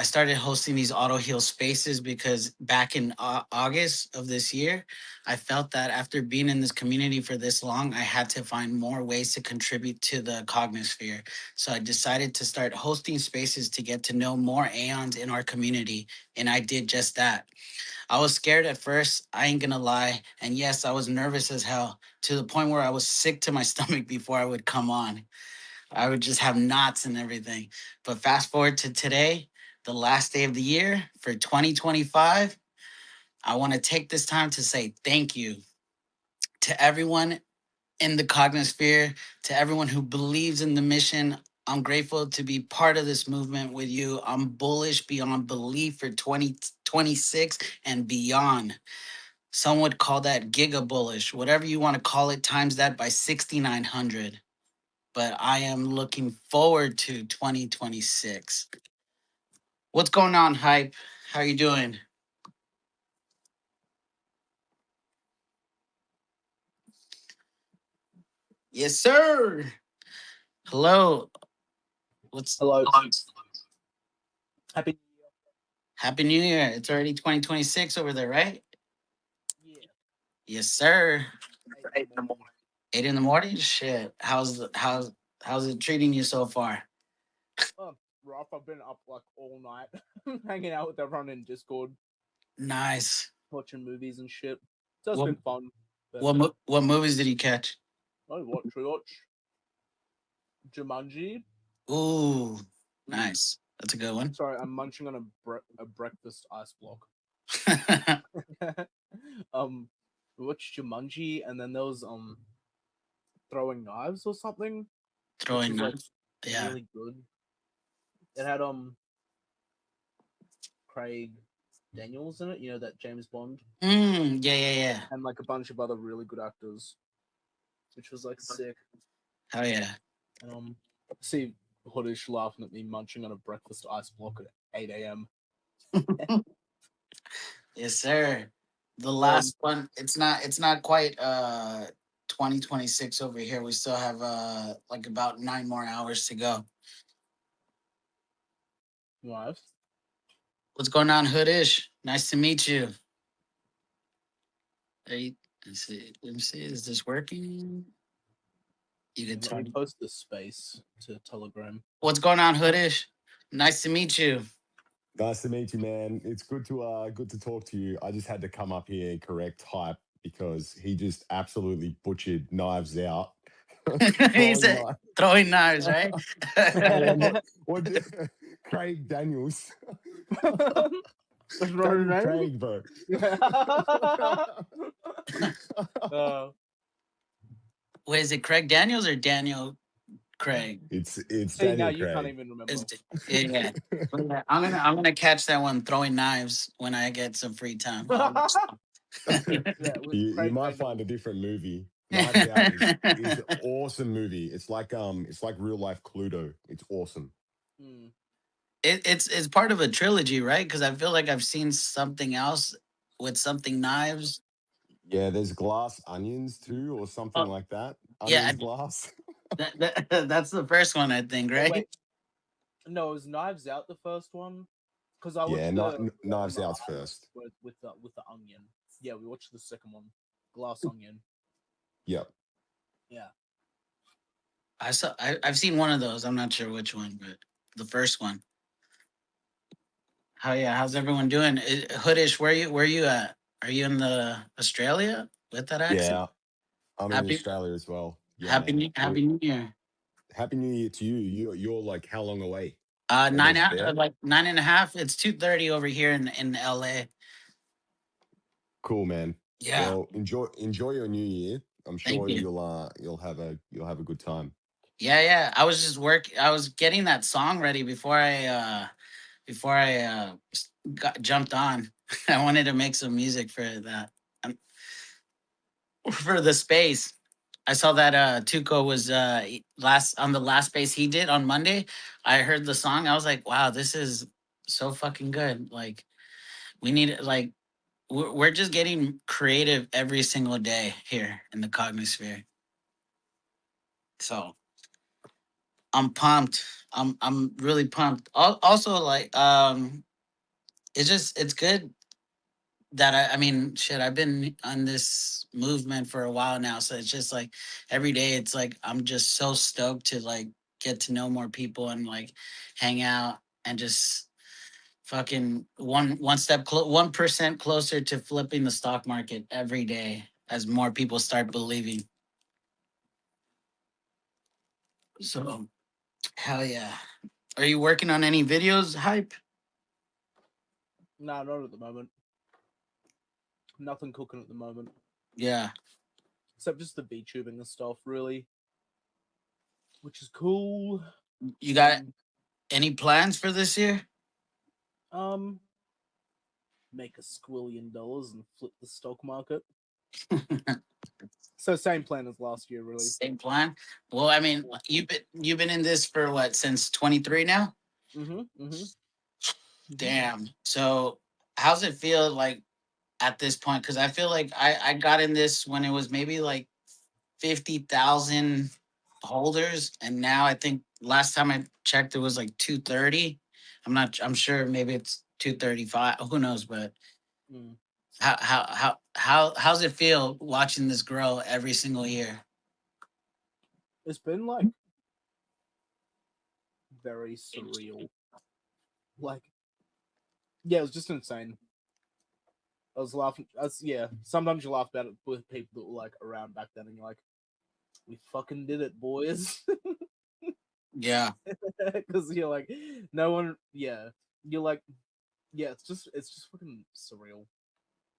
I started hosting these Autoheal spaces because back in August of this year, I felt that after being in this community for this long, I had to find more ways to contribute to the cognosphere. So I decided to start hosting spaces to get to know more Aeons in our community. And I did just that. I was scared at first, I ain't gonna lie. And yes, I was nervous as hell to the point where I was sick to my stomach before I would come on. I would just have knots and everything. But fast forward to today, the last day of the year for 2025, I want to take this time to say thank you to everyone in the Cognosphere, to everyone who believes in the mission. I'm grateful to be part of this movement with you. I'm bullish beyond belief for 2026 and beyond. Some would call that giga bullish, whatever you want to call it, times that by 6,900. But I am looking forward to 2026. What's going on, Hype? How you doing? Yes, sir. Hello. What's Hello. Happy Happy New Year. It's already 2026 over there, right? New Year. Yes, sir. 8 in the morning. 8 in the morning? Shit. How's it treating you so far? Oh, rough. I've been up like all night, hanging out with everyone in Discord, Nice. watching movies and shit. So it's What been fun. But what movies did you catch? we watch Jumanji. Ooh, Mm. nice. That's a good one. Sorry, I'm munching on a breakfast ice block. We watched Jumanji, and then there was throwing knives or something, which Throwing was like knives. Yeah. really good. It had Craig Daniels in it, you know, that James Bond, Yeah. and like a bunch of other really good actors, which was like sick. Oh yeah. And see Hoodish laughing at me munching on a breakfast ice block at 8 a.m. Yes, sir. The Um, last one, it's not quite 2026 over here. We still have like about 9 more hours to go. Knives. What's going on, Hoodish? Nice to meet you. Hey, let me see. Is this working? You could Let me tell. post this space to Telegram. What's going on, Hoodish? Nice to meet you. Nice to meet you, man. It's good to talk to you. I just had to come up here and correct Hype because he just absolutely butchered Knives Out, He throwing said knife. throwing knives, right? And then what Craig Daniels. That's not his Daniel name. Craig, bro. uh, Wait, is it Craig Daniels or Daniel Craig? It's see, now Daniel you can't Craig. even remember. It's, yeah. Yeah, I'm gonna catch that one throwing knives when I get some free time. Yeah, with You Craig might Daniels. find a different movie. Knives Out is an awesome movie. It's like real life Cluedo. It's awesome. Mm. It's part of a trilogy, right? Because I feel like I've seen something else with something knives. Yeah, there's glass onions too, or something Oh, like that. yeah, Onions glass. that's the first one, I think, Oh right? wait, no, it was Knives Out the first one? Because I Yeah, watched not the one Knives Out's first. with the onion. Yeah, we watched the second one, Glass Onion. Yep. Yeah. I've seen one of those. I'm not sure which one, but the first one. How's everyone doing? Hoodish, where you at? Are you in the Australia with that accent? Yeah, I'm in Happy Australia as well. Yeah, Happy man. New, Happy New Year. Happy New Year to you. You're like how long away? Nine Almost there. like 9.5. It's 2:30 over here in LA. Cool, man. Yeah, Well, enjoy your New Year. I'm thank sure you. you'll have a good time. Yeah. I was just I was getting that song ready before I jumped on. I wanted to make some music for that um, for the space. I saw that Tuco was last on the last space he did on Monday. I heard the song. I was like, wow, this is so fucking good. Like we need like we're just getting creative every single day here in the Cognosphere. So I'm pumped. I'm really pumped. Also, like, it's good that I mean, shit, I've been on this movement for a while now, so it's just like every day, it's like I'm just so stoked to like get to know more people and like hang out and just fucking one step 1% closer to flipping the stock market every day as more people start believing. So hell yeah. Are you working on any videos, hype? Nah, not at the moment. Nothing cooking at the moment. Yeah. Except just the VTubing and stuff, really. Which is cool. You got any plans for this year? Um, make $1 squillion and flip the stock market. So same plan as last year, really. Same plan. Well, I mean, you've been in this for what, since 23 now? Mm-hmm. Damn. So how's it feel like at this point? Because I feel like I got in this when it was maybe like 50,000 holders, and now I think last time I checked it was like 230. I'm sure maybe it's 235. Who knows? But Mm. how's it feel watching this grow every single year? It's been like very surreal. Like, yeah, it was just insane. I was laughing. Yeah, sometimes you laugh about it with people that were like around back then, and you're like, "We fucking did it, boys." Yeah. Because you're like, no one. Yeah, you're like, yeah. It's just fucking surreal.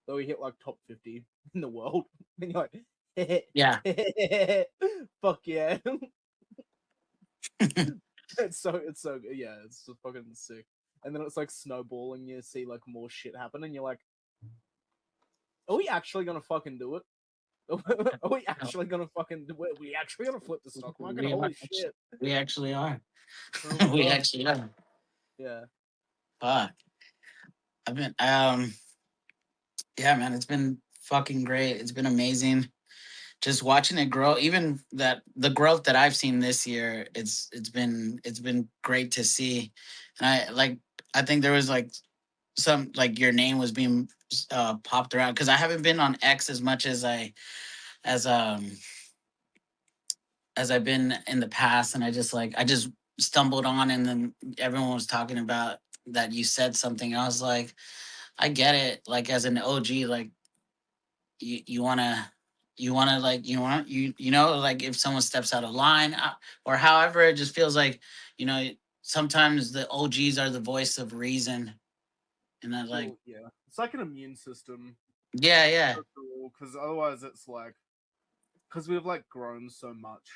Though we hit like top 50 in the world, and you're like, Yeah. fuck yeah. It's so yeah, it's just fucking sick. And then it's like snowballing. You see like more shit happen, and you're like, are we actually gonna fucking do it? Are we actually gonna fucking do it? Are we actually gonna flip the stock market? We are Holy actually, shit! we actually are. Oh my We god! actually are. Yeah. Fuck. I've been yeah, man, it's been fucking great. It's been amazing. Just watching it grow, even that the growth that I've seen this year, it's been great to see. And I think there was like some like your name was being popped around because I haven't been on X as much as as I've been in the past, and I just stumbled on, and then everyone was talking about that you said something. I was like, I get it. Like as an OG, like you wanna like you know like if someone steps out of line or however, it just feels like you know sometimes the OGs are the voice of reason, and I like Well, yeah. It's like an immune system, yeah because otherwise it's like, because we've like grown so much.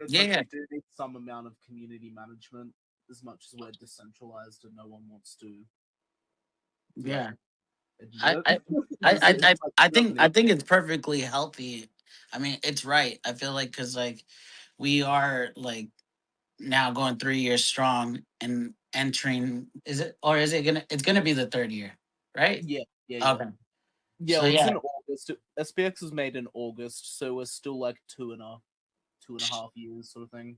It's yeah like yeah we do need some amount of community management, as much as we're decentralized and no one wants to like yeah. admit I it. I It's like we don't I need. think it's perfectly healthy. I mean, it's right. I feel like because like we are like now going 3 years strong and entering. Is it or is it gonna? It's gonna be the third year, right? Yeah. Okay. Yeah, So well, it's yeah, in August. SPX was made in August, so we're still like 2.5 years sort of thing.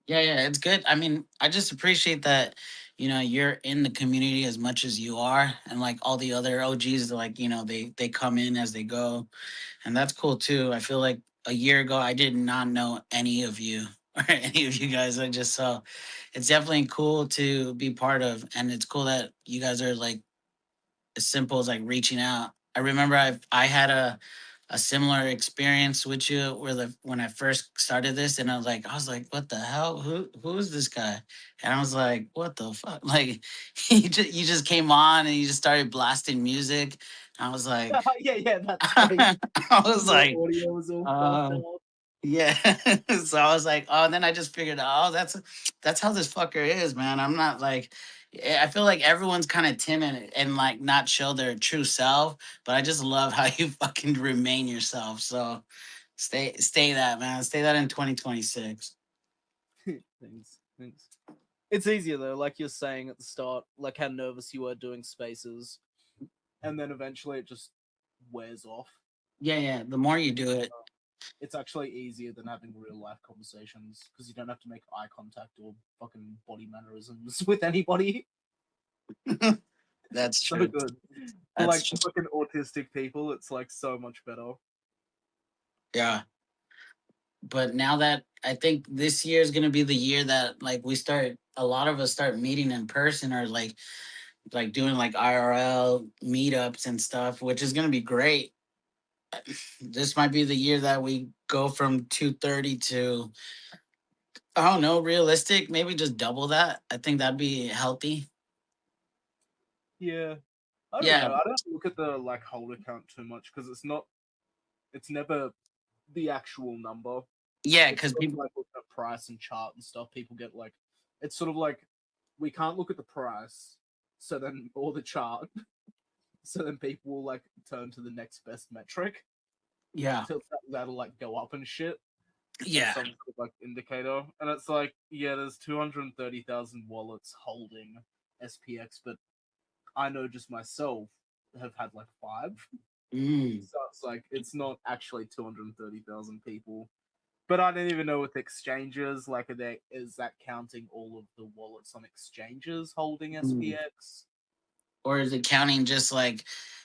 yeah, it's good. I mean, I just appreciate that, you're in the community as much as you are, and like all the other OGs, like they come in as they go, and that's cool too. I feel like a year ago I did not know any of you or any of you guys. I just saw. It's definitely cool to be part of, and it's cool that you guys are like as simple as like reaching out. I remember I had a similar experience with you where when I first started this, and I was like, what the hell? Who is this guy? And I was like, what the fuck? Like you just came on and you just started blasting music. I was like Yeah, that's right. I was Your like, audio was all fucked uh, up. yeah. So I was like, oh, and then I just figured out, oh, that's how this fucker is, man. I'm not like, I feel like everyone's kind of timid and like not show their true self, but I just love how you fucking remain yourself. So stay that, man. Stay that in 2026. Thanks. It's easier though, like you're saying at the start, like how nervous you were doing spaces, and then eventually it just wears off. Yeah, yeah. The more you do it, it's actually easier than having real life conversations because you don't have to make eye contact or fucking body mannerisms with anybody. That's So true. good. For That's like true. fucking autistic people, it's like so much better. Yeah. But now that I think this year is gonna be the year that like a lot of us start meeting in person or like doing like IRL meetups and stuff, which is gonna be great. This might be the year that we go from 230 to, I don't know, realistic, maybe just double that. I think that'd be healthy. Yeah. I don't Yeah, know. I don't look at the like holder count too much because it's never the actual number. yeah, It's because sort of people, like looking at price and chart and stuff. People get like, it's sort of like we can't look at the price, so then or the chart, so then people will like turn to the next best metric yeah, till that'll like go up and shit as yeah. some sort of like indicator. And it's like, yeah, there's 230,000 wallets holding SPX, but I know just myself have had like 5. Mm. So it's like it's not actually 230,000 people. But I don't even know with exchanges, like is that counting all of the wallets on exchanges holding Mm. SPX? Or is it counting just like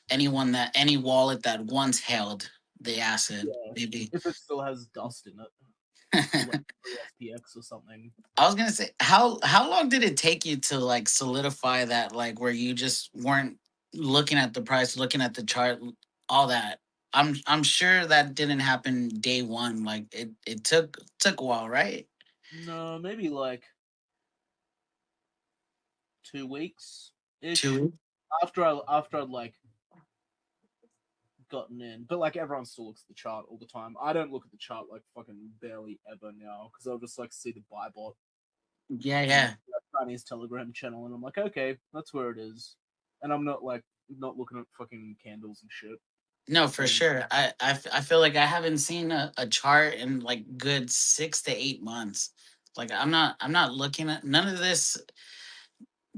any wallet that once held the asset? Yeah. Maybe. If it still has dust in it, like I free SPX or something. was gonna say, how long did it take you to like solidify that, like where you just weren't looking at the price, looking at the chart, all that? I'm sure that didn't happen day one. Like it took a while, right? No, maybe like 2 weeks ish. 2. After I'd like gotten in, but like everyone still looks at the chart all the time. I don't look at the chart like fucking barely ever now because I'll just like see the buy bot Yeah, on yeah. the Chinese Telegram channel, and I'm like, okay, that's where it is, and I'm not looking at fucking candles and shit. No, for Um, sure. I feel like I haven't seen a chart in like good 6 to 8 months. Like I'm not looking at none of this.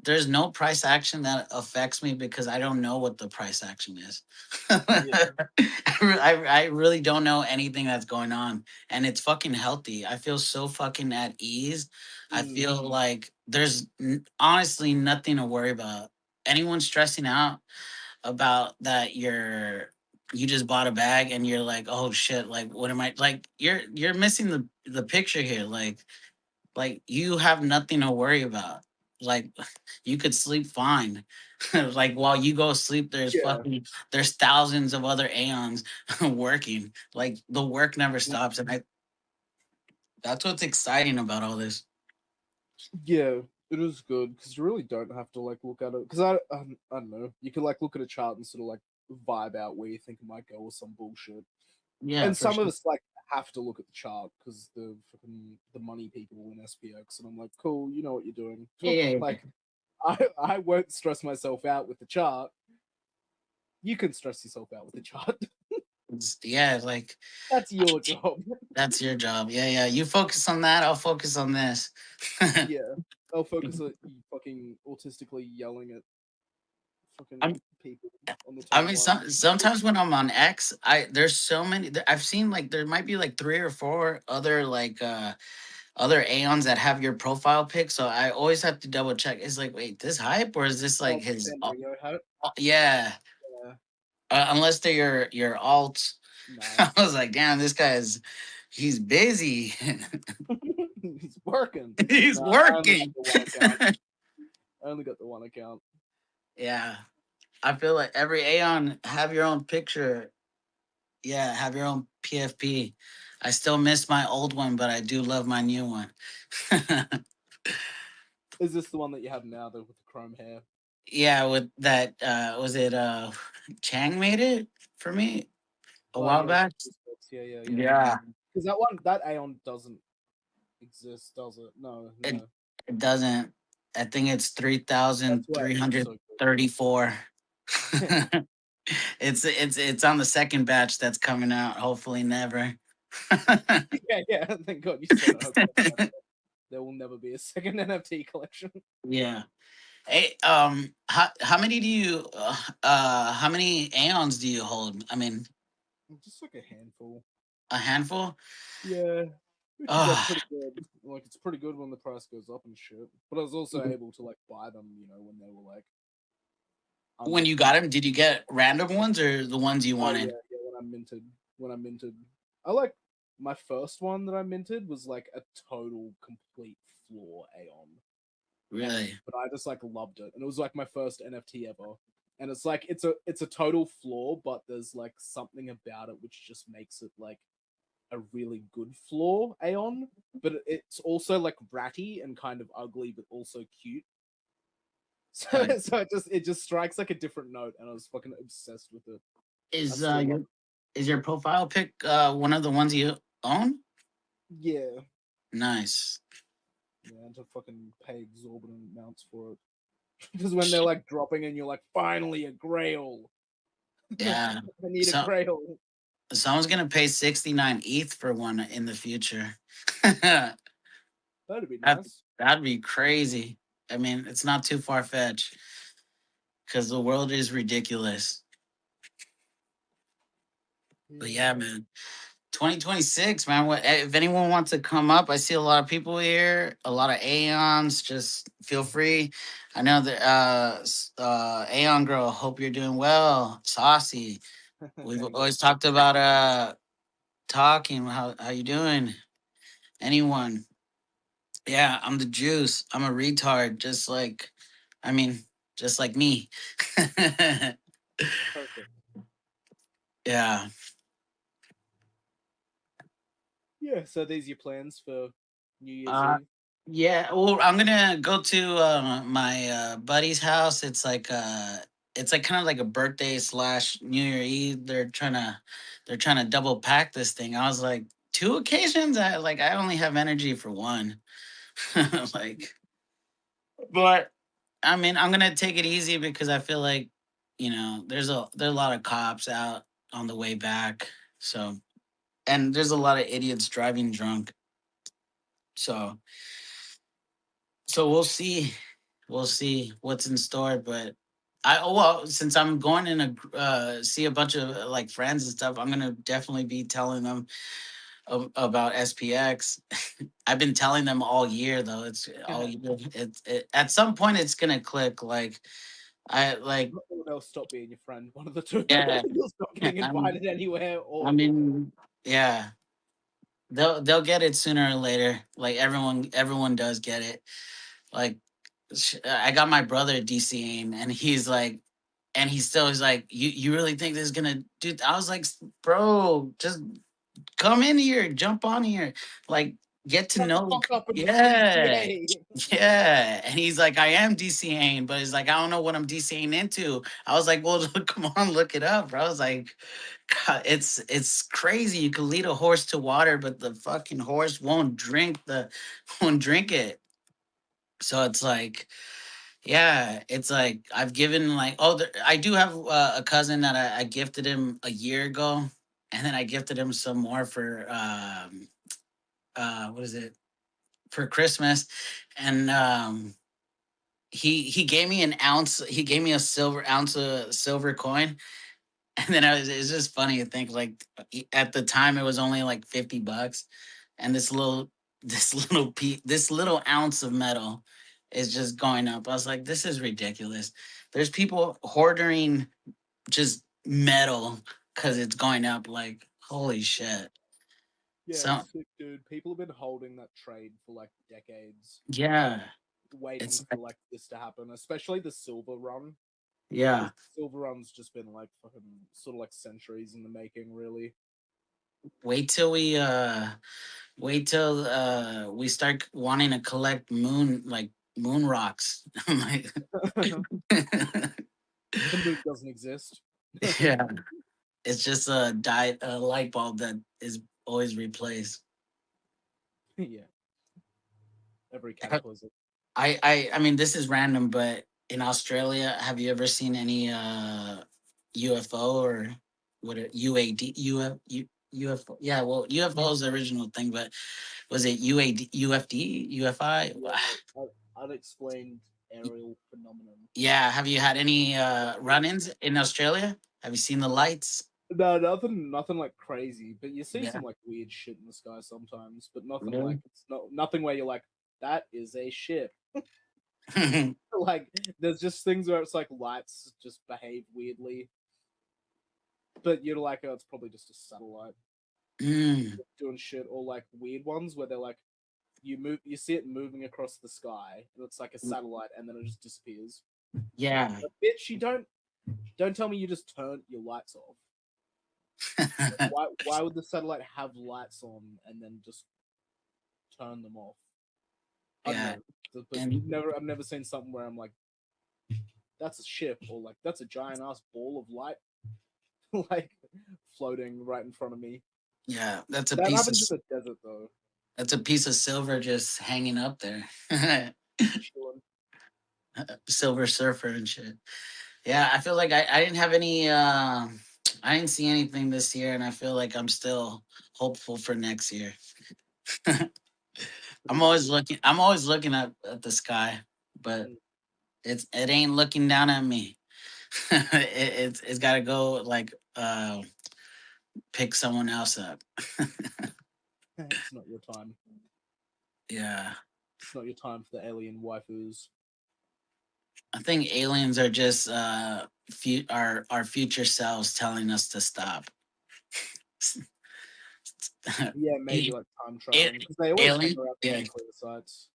There's no price action that affects me because I don't know what the price action is. yeah, I really don't know anything that's going on, and it's fucking healthy. I feel so fucking at ease. I mm, feel like there's honestly nothing to worry about. Anyone stressing out about that you just bought a bag and you're like, oh shit, like what am I, like you're missing the picture here. Like you have nothing to worry about. Like you could sleep fine. Like while you go sleep, yeah, there's thousands of other aeons working. Like the work never stops. And that's what's exciting about all this. yeah. It is good because you really don't have to like look at it because I don't know. You can like look at a chart and sort of like vibe out where you think it might go or some bullshit. Yeah, And for some of sure. us like have to look at the chart because the money people in SPX, and I'm like, cool, you know what you're doing. Yeah, yeah, yeah. Like, I won't stress myself out with the chart. You can stress yourself out with the chart. Yeah, like That's your job. that's your job. Yeah, yeah. You focus on that, I'll focus on this. Yeah, I'll focus on you fucking autistically yelling at I'm fucking people on the I mean, timeline. sometimes when I'm on X, there's so many. I've seen like there might be like 3 or 4 other like other Aeons that have your profile pic. So I always have to double check. It's like, wait, this hype or is this like Oh, his? San Marino hat. Yeah, Yeah, unless they're your alt. nah. I was like, damn, this guy's he's busy. He's working. He's No, I only got working. the one account. I only got the one account. Yeah, I feel like every Aeon have your own picture. Yeah, have your own PFP. I still miss my old one, but I do love my new one. Is this the one that you have now, though, with the chrome hair? Yeah, with that was it Chang made it for me a Oh while yeah, back? yeah. Yeah. Because that Aeon doesn't exist, does it? No, It no. it doesn't. I think it's That's why it looks so 3,334. good. It's on the second batch that's coming out. Hopefully never. Yeah. Thank God you said it. I was like, there will never be a second NFT collection. Yeah. Hey, how many do you how many Aeons do you hold? I mean, Just like a handful. A handful. Yeah, which is like Oh, pretty good. Like it's pretty good when the price goes up and shit. But I was also able to like buy them, when they were like under when you got 50. them, did you get random ones or the ones you Oh wanted? yeah, yeah. When I minted, I like my first one that I minted was like a total complete floor Aeon, Really? but I just like loved it, and it was like my first NFT ever. And it's like it's a total flaw, but there's like something about it which just makes it like a really good floor Aeon. But it's also like ratty and kind of ugly, but also cute. So Uh, so it just strikes like a different note, and I was fucking obsessed with it. I is still love your is your profile pic one of the ones you own? it. Yeah. Nice. Yeah, and to fucking pay exorbitant amounts for it. Because when they're like dropping and you're like, finally a grail. I Yeah. need a So grail. someone's gonna pay 69 ETH for one in the future. That'd be That, nice. that'd be crazy. I mean, it's not too far fetched because the world is ridiculous. But Yeah. yeah, man. 2026, man. What if anyone wants to come up? I see a lot of people here, a lot of Aeons. Just feel free. I know that Aeon girl, hope you're doing well. Saucy. We've Yeah. always talked about talking. How you doing? Anyone? Yeah, I'm the juice. I'm a retard, I mean, just like me. Perfect. Yeah. Yeah. So these are your plans for New Year's Uh, Eve? yeah. Well, I'm gonna go to my buddy's house. It's like kind of like a birthday slash New Year Eve. They're trying to double pack this thing. I was like, two occasions. I only have energy for one. Like, but I mean, I'm gonna take it easy because I feel like, there's a lot of cops out on the way back. So, and there's a lot of idiots driving drunk. So, so we'll see. We'll see what's in store. But since I'm going in see a bunch of like friends and stuff, I'm gonna definitely be telling them about SPX. I've been telling them all year though. It's all year. At some point it's gonna click. Like I like Or they'll stop being your friend. One of the two. yeah. You'll stop getting I'm, invited anywhere, I or mean yeah. They'll get it sooner or later. Like everyone does get it. Like I got my brother DCing, and he's still he's like, you really think this is gonna do? I was like, bro, just come in here, jump on here, like get to shut the know. fuck up and just Yeah, DCA. yeah. And he's like, I am DCing, but he's like, I don't know what I'm DCing into. I was like, well, come on, look it up, bro. I was like, God, it's crazy. You can lead a horse to water, but the fucking horse won't drink it. So it's like, yeah, it's like I've given like I do have a cousin that I gifted him a year ago, and then I gifted him some more for what is it, for Christmas, and he gave me an ounce. He gave me a silver ounce of silver coin, and then it's just funny to think like at the time it was only like $50, and this little ounce of metal is just going up. I was like, this is ridiculous. There's people hoarding just metal because it's going up. Like, holy shit. Yeah, So it's sick, dude. People have been holding that trade for like decades, yeah, waiting it's for like this to happen, especially the silver run. yeah. Because silver run's just been like fucking sort of like centuries in the making, really. Wait till we start wanting to collect moon rocks. I'm like, The moon doesn't exist. yeah, it's just a light bulb that is always replaced. Yeah, every cataclysm. I mean, this is random, but in Australia, have you ever seen any UFO or what a UAD UFO? Yeah, well, UFO is the original thing, but was it UAD UFD UFI? Yeah, unexplained aerial phenomenon. Yeah, have you had any run-ins in Australia? Have you seen the lights? No, nothing like crazy, but you see Yeah. some like weird shit in the sky sometimes, but nothing Really? like nothing where you're like, that is a ship. Like, there's just things where it's like lights just behave weirdly, but you're like, oh, it's probably just a satellite Mm, doing shit, or like weird ones where they're like, you see it moving across the sky, and it's like a satellite, and then it just disappears. yeah. But bitch, you don't tell me you just turned your lights off. Why would the satellite have lights on and then just turn them off? I don't Yeah. know, but And I've never seen something where I'm like, that's a ship, or like that's a giant ass ball of light, like floating right in front of me. yeah, That happens in the desert though. that's a piece of silver just hanging up there. Chilling. Silver Surfer and shit. Yeah, I feel like I didn't have any I didn't see anything this year, and I feel like I'm still hopeful for next year. I'm always looking at the sky, but Mm. it ain't looking down at me. It's gotta go like pick someone else up. It's not your time. Yeah. It's not your time for the alien waifus. I think aliens are just our future selves telling us to stop. Yeah, maybe A- like time traveling, because they always hang around the yeah, nuclear sites.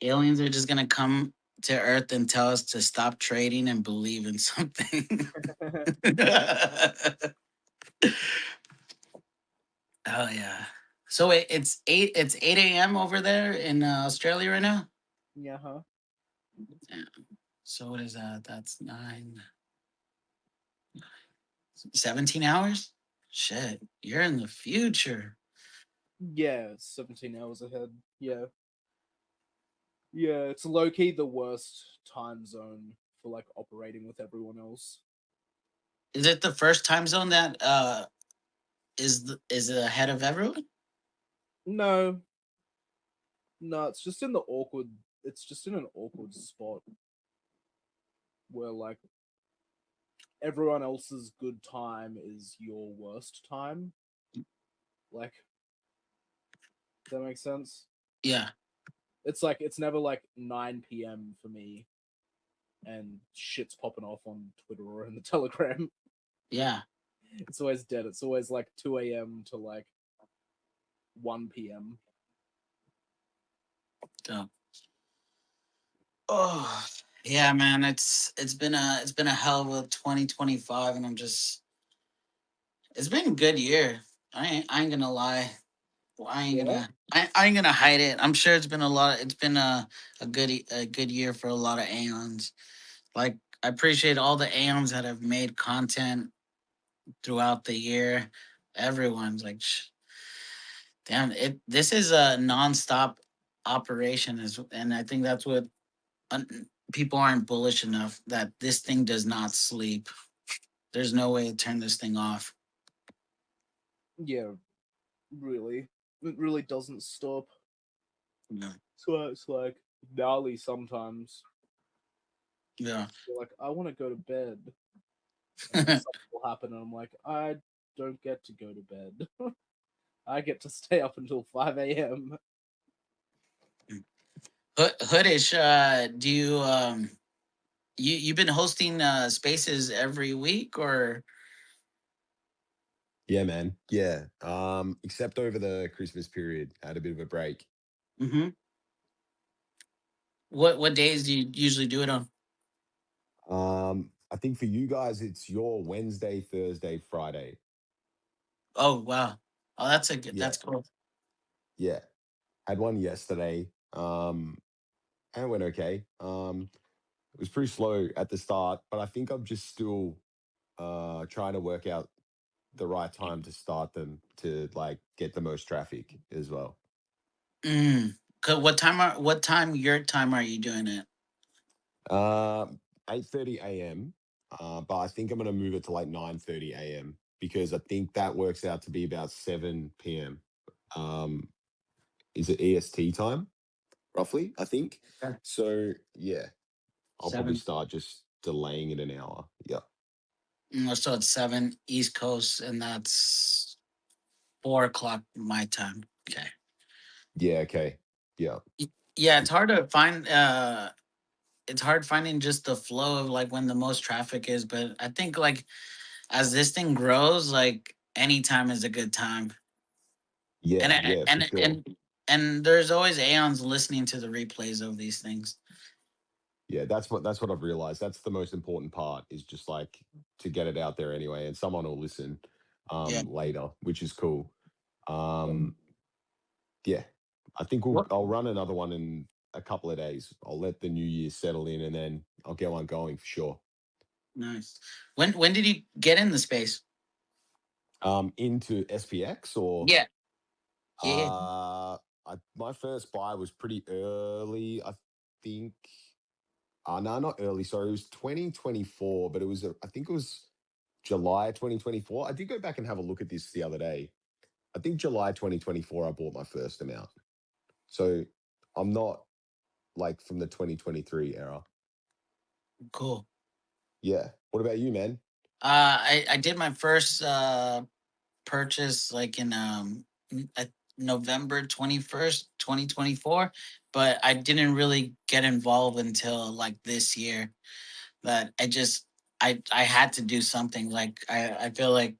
aliens are just gonna come to Earth and tell us to stop trading and believe in something. Oh yeah. So it's 8 a.m. over there in Australia right now. Yeah, huh? Yeah. So what is that? That's 17 hours. Shit, you're in the future. Yeah, 17 hours ahead. Yeah. Yeah, it's low key the worst time zone for like operating with everyone else. Is it the first time zone that is ahead of everyone? No, no, it's just in the awkward. It's just in an awkward spot where like everyone else's good time is your worst time. Like, that makes sense. Yeah, It's like it's never like 9 p.m. for me, and shit's popping off on Twitter or in the Telegram. yeah. It's always dead. It's always like 2 a.m. to like 1 p.m. So, oh yeah, man. It's been a hell of a 2025, and it's been a good year. I ain't gonna lie. Well, Yeah, I ain't gonna hide it. I'm sure it's been a lot. It's been a good year for a lot of Aeons. Like I appreciate all the Aeons that have made content throughout the year. Everyone's like, damn it. This is a nonstop operation, and I think that's what people aren't bullish enough that this thing does not sleep. There's no way to turn this thing off. yeah, really. It really doesn't stop. Yeah, So it's like gnarly sometimes. yeah. You're like, I want to go to bed, and then something will happen, and I'm like, I don't get to go to bed. I get to stay up until 5 a.m. Hoodish, do you you've been hosting spaces every week or? Yeah, man. Yeah. Except over the Christmas period, I had a bit of a break. Hmm. What days do you usually do it on? I think for you guys, it's your Wednesday, Thursday, Friday. Oh wow. Oh, Yeah, that's cool. yeah. Had one yesterday. And it went okay. It was pretty slow at the start, but I think I'm just still trying to work out the right time to start them to like get the most traffic as well. Mm. What time your time are you doing it? Um, 8:30 a.m. But I think I'm gonna move it to like 9:30 a.m. because I think that works out to be about 7 p.m. Um, is it EST time roughly? I think. Okay. So yeah, I'll probably Seven. start just delaying it an hour. Yeah. So it's 7 East Coast, and that's 4 o'clock my time. Okay. Yeah. Okay. Yeah. Yeah, it's hard to find. It's hard finding just the flow of like when the most traffic is, but I think like as this thing grows, like any time is a good time. And Yeah. I- Yeah. For sure. and there's always aeons listening to the replays of these things. Yeah. That's what I've realized. That's the most important part is just like to get it out there anyway, and someone will listen Yeah. later, which is cool. Um, yeah. I think What? I'll run another one in a couple of days. I'll let the new year settle in, and then I'll get one going for sure. Nice. When did you get in the space? Into SPX or Yeah. Yeah. my first buy was pretty early. I think. No, not early. Sorry, it was 2024, but it was I think it was July 2024. I did go back and have a look at this the other day. I think July 2024, I bought my first amount. So I'm not like from the 2023 era. Cool. Yeah. What about you, man? I did my first purchase like in November 21st, 2024, but I didn't really get involved until like this year. That I had to do something. Like I feel like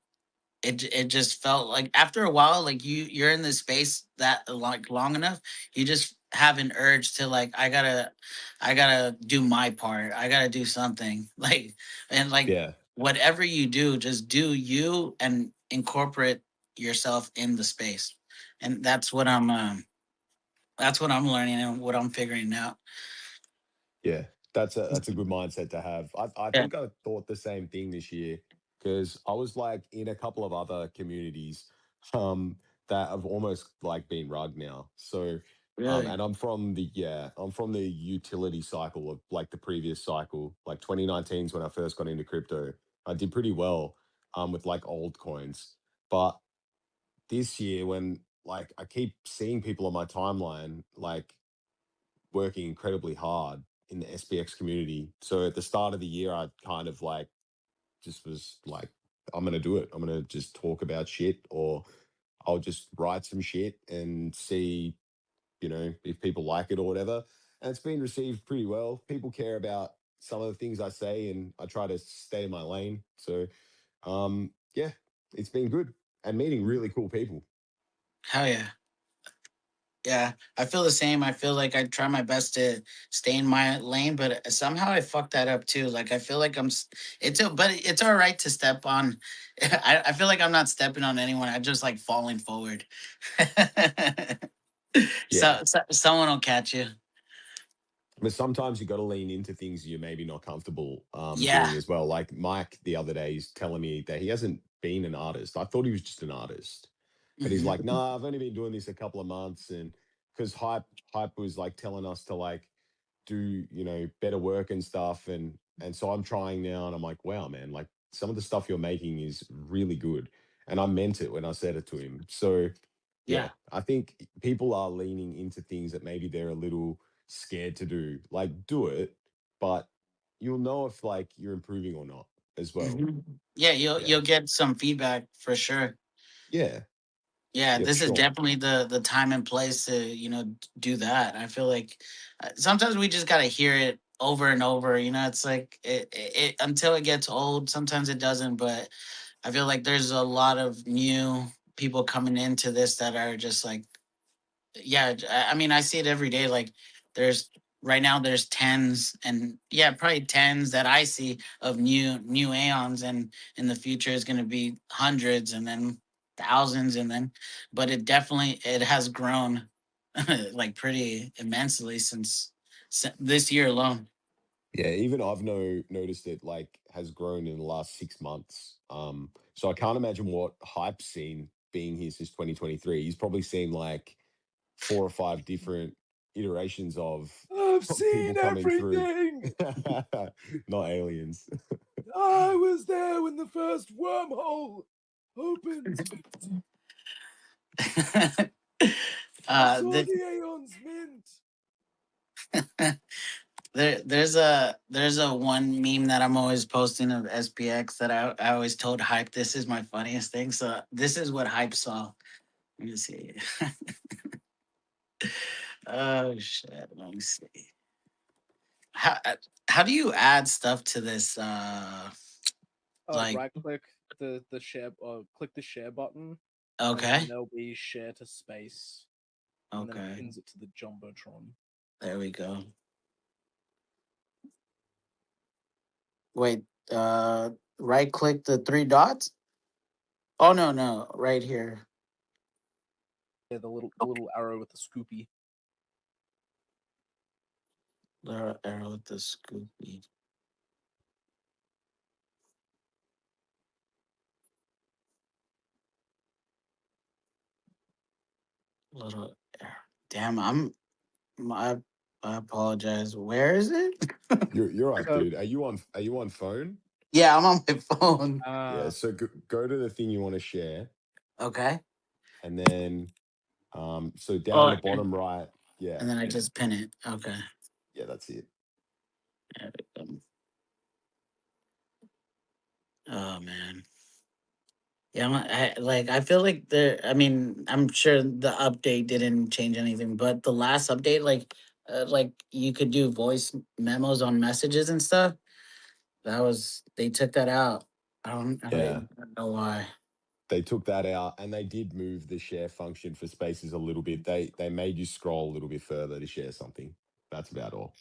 it just felt like after a while, like you're in this space that like long enough, you just have an urge to like I gotta do my part. I gotta do something. Like and like Yeah. whatever you do, just do you and incorporate yourself in the space. And that's what I'm learning and what I'm figuring out. Yeah, that's a good mindset to have. I Yeah. think I thought the same thing this year because I was like in a couple of other communities um that have almost like been rugged now. So Really. and I'm from the utility cycle of like the previous cycle, like 2019 is when I first got into crypto. I did pretty well with like old coins. But this year when like I keep seeing people on my timeline like working incredibly hard in the SPX community. So at the start of the year, I kind of like just was like, I'm gonna do it. I'm gonna just talk about shit, or I'll just write some shit and see, if people like it or whatever. And it's been received pretty well. People care about some of the things I say, and I try to stay in my lane. So, yeah, it's been good and meeting really cool people. Hell yeah. Yeah, I feel the same. I feel like I try my best to stay in my lane, but somehow I fuck that up too. Like I feel like but it's all right to step on. I feel like I'm not stepping on anyone. I'm just like falling forward. Yeah. So someone will catch you. But sometimes you got to lean into things you're maybe not comfortable Yeah. doing as well. Like Mike the other day, he's telling me that he hasn't been an artist. I thought he was just an artist, but he's like, Hmm. "Nah, I've only been doing this a couple of months." And because hype was like telling us to like do better work and stuff, and so I'm trying now, and I'm like, wow, man, like some of the stuff you're making is really good, and I meant it when I said it to him. So yeah, Yeah. I think people are leaning into things that maybe they're a little scared to do. Like, do it, but you'll know if like you're improving or not as well. Hmm. Yeah, you'll Yeah. get some feedback for sure. Yeah. Yeah, Yeah, for this is sure. definitely the time and place to do that. I feel like sometimes we just gotta hear it over and over. It's like it until it gets old. Sometimes it doesn't, but I feel like there's a lot of new people coming into this that are just like, yeah. I mean, I see it every day. Like there's right now there's tens and yeah, probably tens that I see of new aeons, and in the future is going to be hundreds and then thousands, and then but it has grown like pretty immensely since this year alone. Yeah, even I've noticed it like has grown in the last 6 months. So I can't imagine what Hype's seen being here since 2023. He's probably seen like 4 or 5 different iterations of I've people seen coming through. everything. Not aliens. I was there when the first wormhole opened. I saw The, the Aeons mint. there's a one meme that I'm always posting of SPX that I always told Hype this is my funniest thing. So this is what Hype saw. Let me see. Oh shit. Let me see. How how do you add stuff to this? Like Right click the share or click the share button, and then okay, there'll be share to space, and then it okay. pins it to the jumbotron. There we go. Wait. Right click the three dots. Oh no no, right here. Yeah, the little arrow with the scoopy. The arrow with the scoopy. Little arrow. Damn, I I apologize. Where is it? You're right, So dude. Are you on phone? Yeah, I'm on my phone. Yeah. So go to the thing you want to share, Okay. and then so down Oh, the bottom right. Yeah. and then I just pin it. Okay. Yeah. That's it. There we go. Oh man. Yeah, I feel like the. I mean, I'm sure the update didn't change anything, but the last update, like you could do voice memos on messages and stuff. They took that out. I don't Yeah. even know why. They took that out, and they did move the share function for spaces a little bit. They made you scroll a little bit further to share something. That's about all.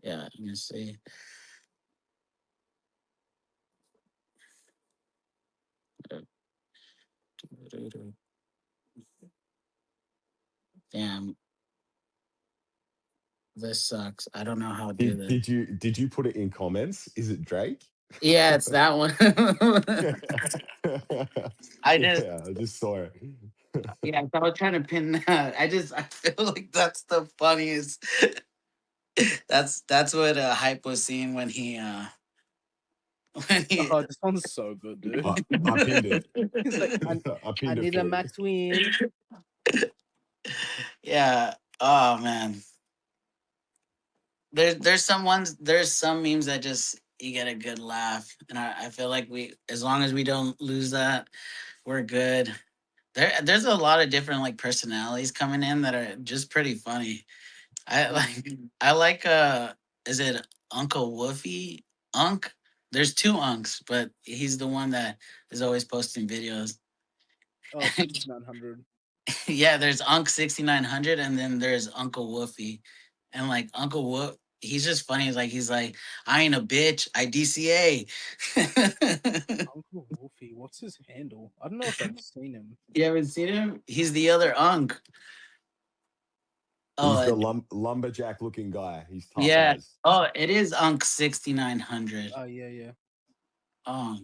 Yeah, let me see. Damn, this sucks. I don't know how to do Did this. did you did you put it in comments? Is it Drake? Yeah, it's that one. I just Yeah, I just saw it. yeah, I was trying to pin that. I feel like that's the funniest. That's what Hype was seeing when he when he oh, this one's so good, dude. I pinned it. He's like, I I pinned it need a for you. max win. yeah. Oh man. There's some memes that just you get a good laugh. And I feel like we as long as we don't lose that, we're good. There's a lot of different like personalities coming in that are just pretty funny. I like I like is it Uncle Woofy? Unk? There's two Unks, but he's the one that is always posting videos. Oh, 6900. Yeah, there's Unk 6900 and then there's Uncle Woofy. And like Uncle Woof, he's just funny. He's like, I ain't a bitch, I DCA. Uncle Wolfie, what's his handle? I don't know if I've seen him. You haven't seen him? He's the other Unk. He's Oh, the lumberjack looking guy. He's tough yeah. as. Oh, it is Unk 6900. Oh yeah, yeah. Oh,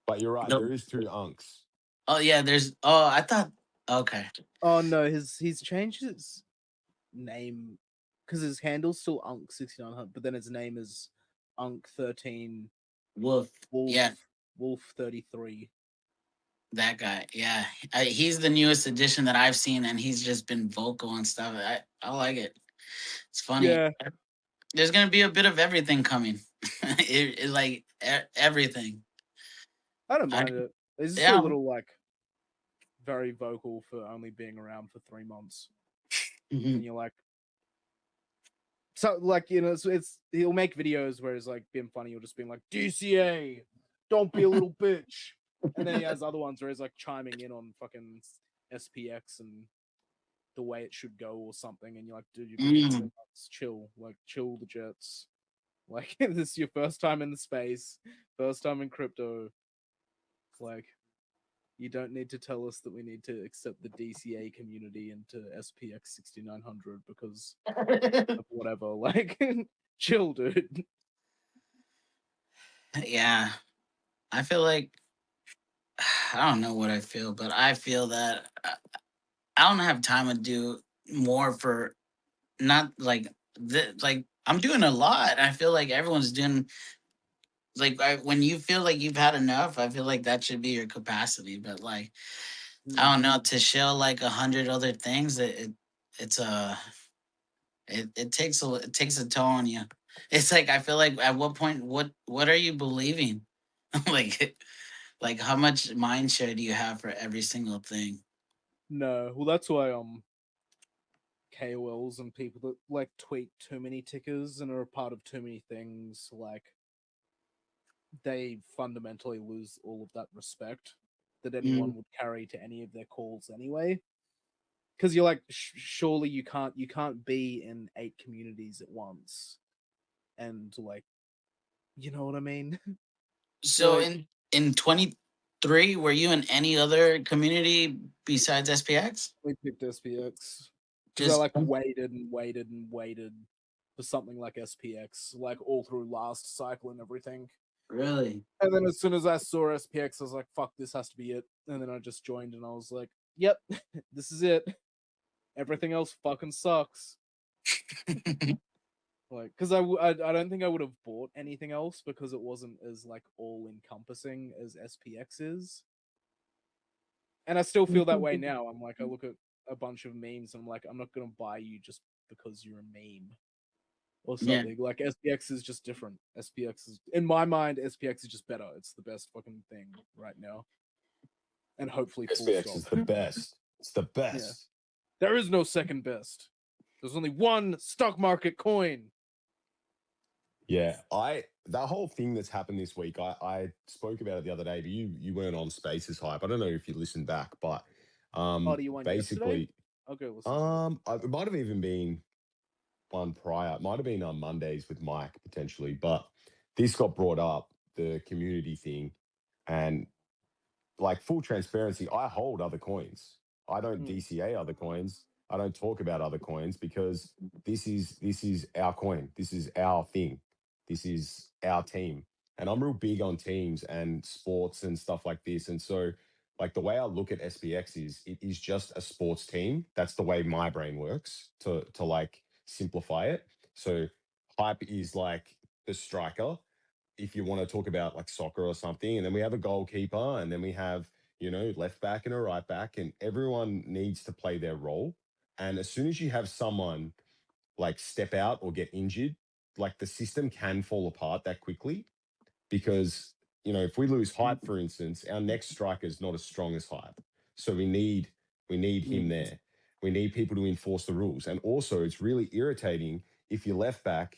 But you're right. the- There is two unks. oh yeah. I thought. Okay. Oh no, he's changed his name because his handle's still Unk 6900, but then his name is Unk 13 Wolf. Yeah, Wolf 33. that guy. Yeah, he's the newest addition that I've seen, and he's just been vocal and stuff. I like it. It's funny. Yeah, There's gonna be a bit of everything coming. Everything. I don't I, mind it. He's just a yeah. little like very vocal for only being around for 3 months, and Mhm. you're like, so like it's he'll make videos where he's like being funny or just being like DCA, don't be a little bitch, and then he has other ones where he's like chiming in on fucking SPX and the way it should go or something, and you're like, dude, you're being a little Mm. bit nuts. Chill, like chill the jets. Like this is your first time in the space, first time in crypto. It's like you don't need to tell us that we need to accept the DCA community into SPX6900 because of whatever. Like, chill, dude. Yeah, I feel like I don't know what I feel, but I feel that I don't have time to do more for not like I'm doing a lot. I feel like everyone's doing when you feel like you've had enough, I feel like that should be your capacity. But like I Mm. don't know to show like 100 other things. It's it takes a toll on you. It's like I feel like at what point what are you believing? like like how much mind share do you have for every single thing? No, well, that's why KOLs and people that like tweet too many tickers and are a part of too many things, like they fundamentally lose all of that respect that anyone would carry to any of their calls anyway. Because you're like, surely you can't be in 8 communities at once, and like, you know what I mean? So Like, in 23, were you in any other community besides SPX? we picked SPX because I Just like waited and waited and waited for something like SPX, like all through last cycle and everything. really? And then as soon as I saw SPX, I was like, fuck, this has to be it. And then I just joined and I was like, yep, this is it. Everything else fucking sucks. Like, because I don't think I would have bought anything else because it wasn't as like all encompassing as SPX is. And I still feel that way now. I'm like, I look at a bunch of memes and I'm like, I'm not gonna buy you just because you're a meme or Yeah. something. Like SPX is just different. SPX is, in my mind, SPX is just better. It's the best fucking thing right now. And hopefully full SPX is stop. the best. It's the Yeah. best. There is no second best. There's only one stock market coin. Yeah, that whole thing that's happened this week, I spoke about it the other day, but you weren't on Spaces Hype. I don't know if you listened back, but Oh, do you want yesterday? basically I'll go listen to it. it might have even been one prior. It might have been on Mondays with Mike potentially, but this got brought up, the community thing, and like full transparency, I hold other coins. I don't Mm, DCA other coins. I don't talk about other coins because this is our coin. This is our thing. This is our team. And I'm real big on teams and sports and stuff like this. And so like the way I look at SPX is it is just a sports team. That's the way my brain works to like simplify it. So hype is like the striker if you want to talk about like soccer or something. And then we have a goalkeeper, and then we have, left back and a right back, and everyone needs to play their role. And as soon as you have someone like step out or get injured, like the system can fall apart that quickly because, if we lose Hype, for instance, our next striker is not as strong as Hype. So we need him Mm. there. We need people to enforce the rules. And also it's really irritating if your left back,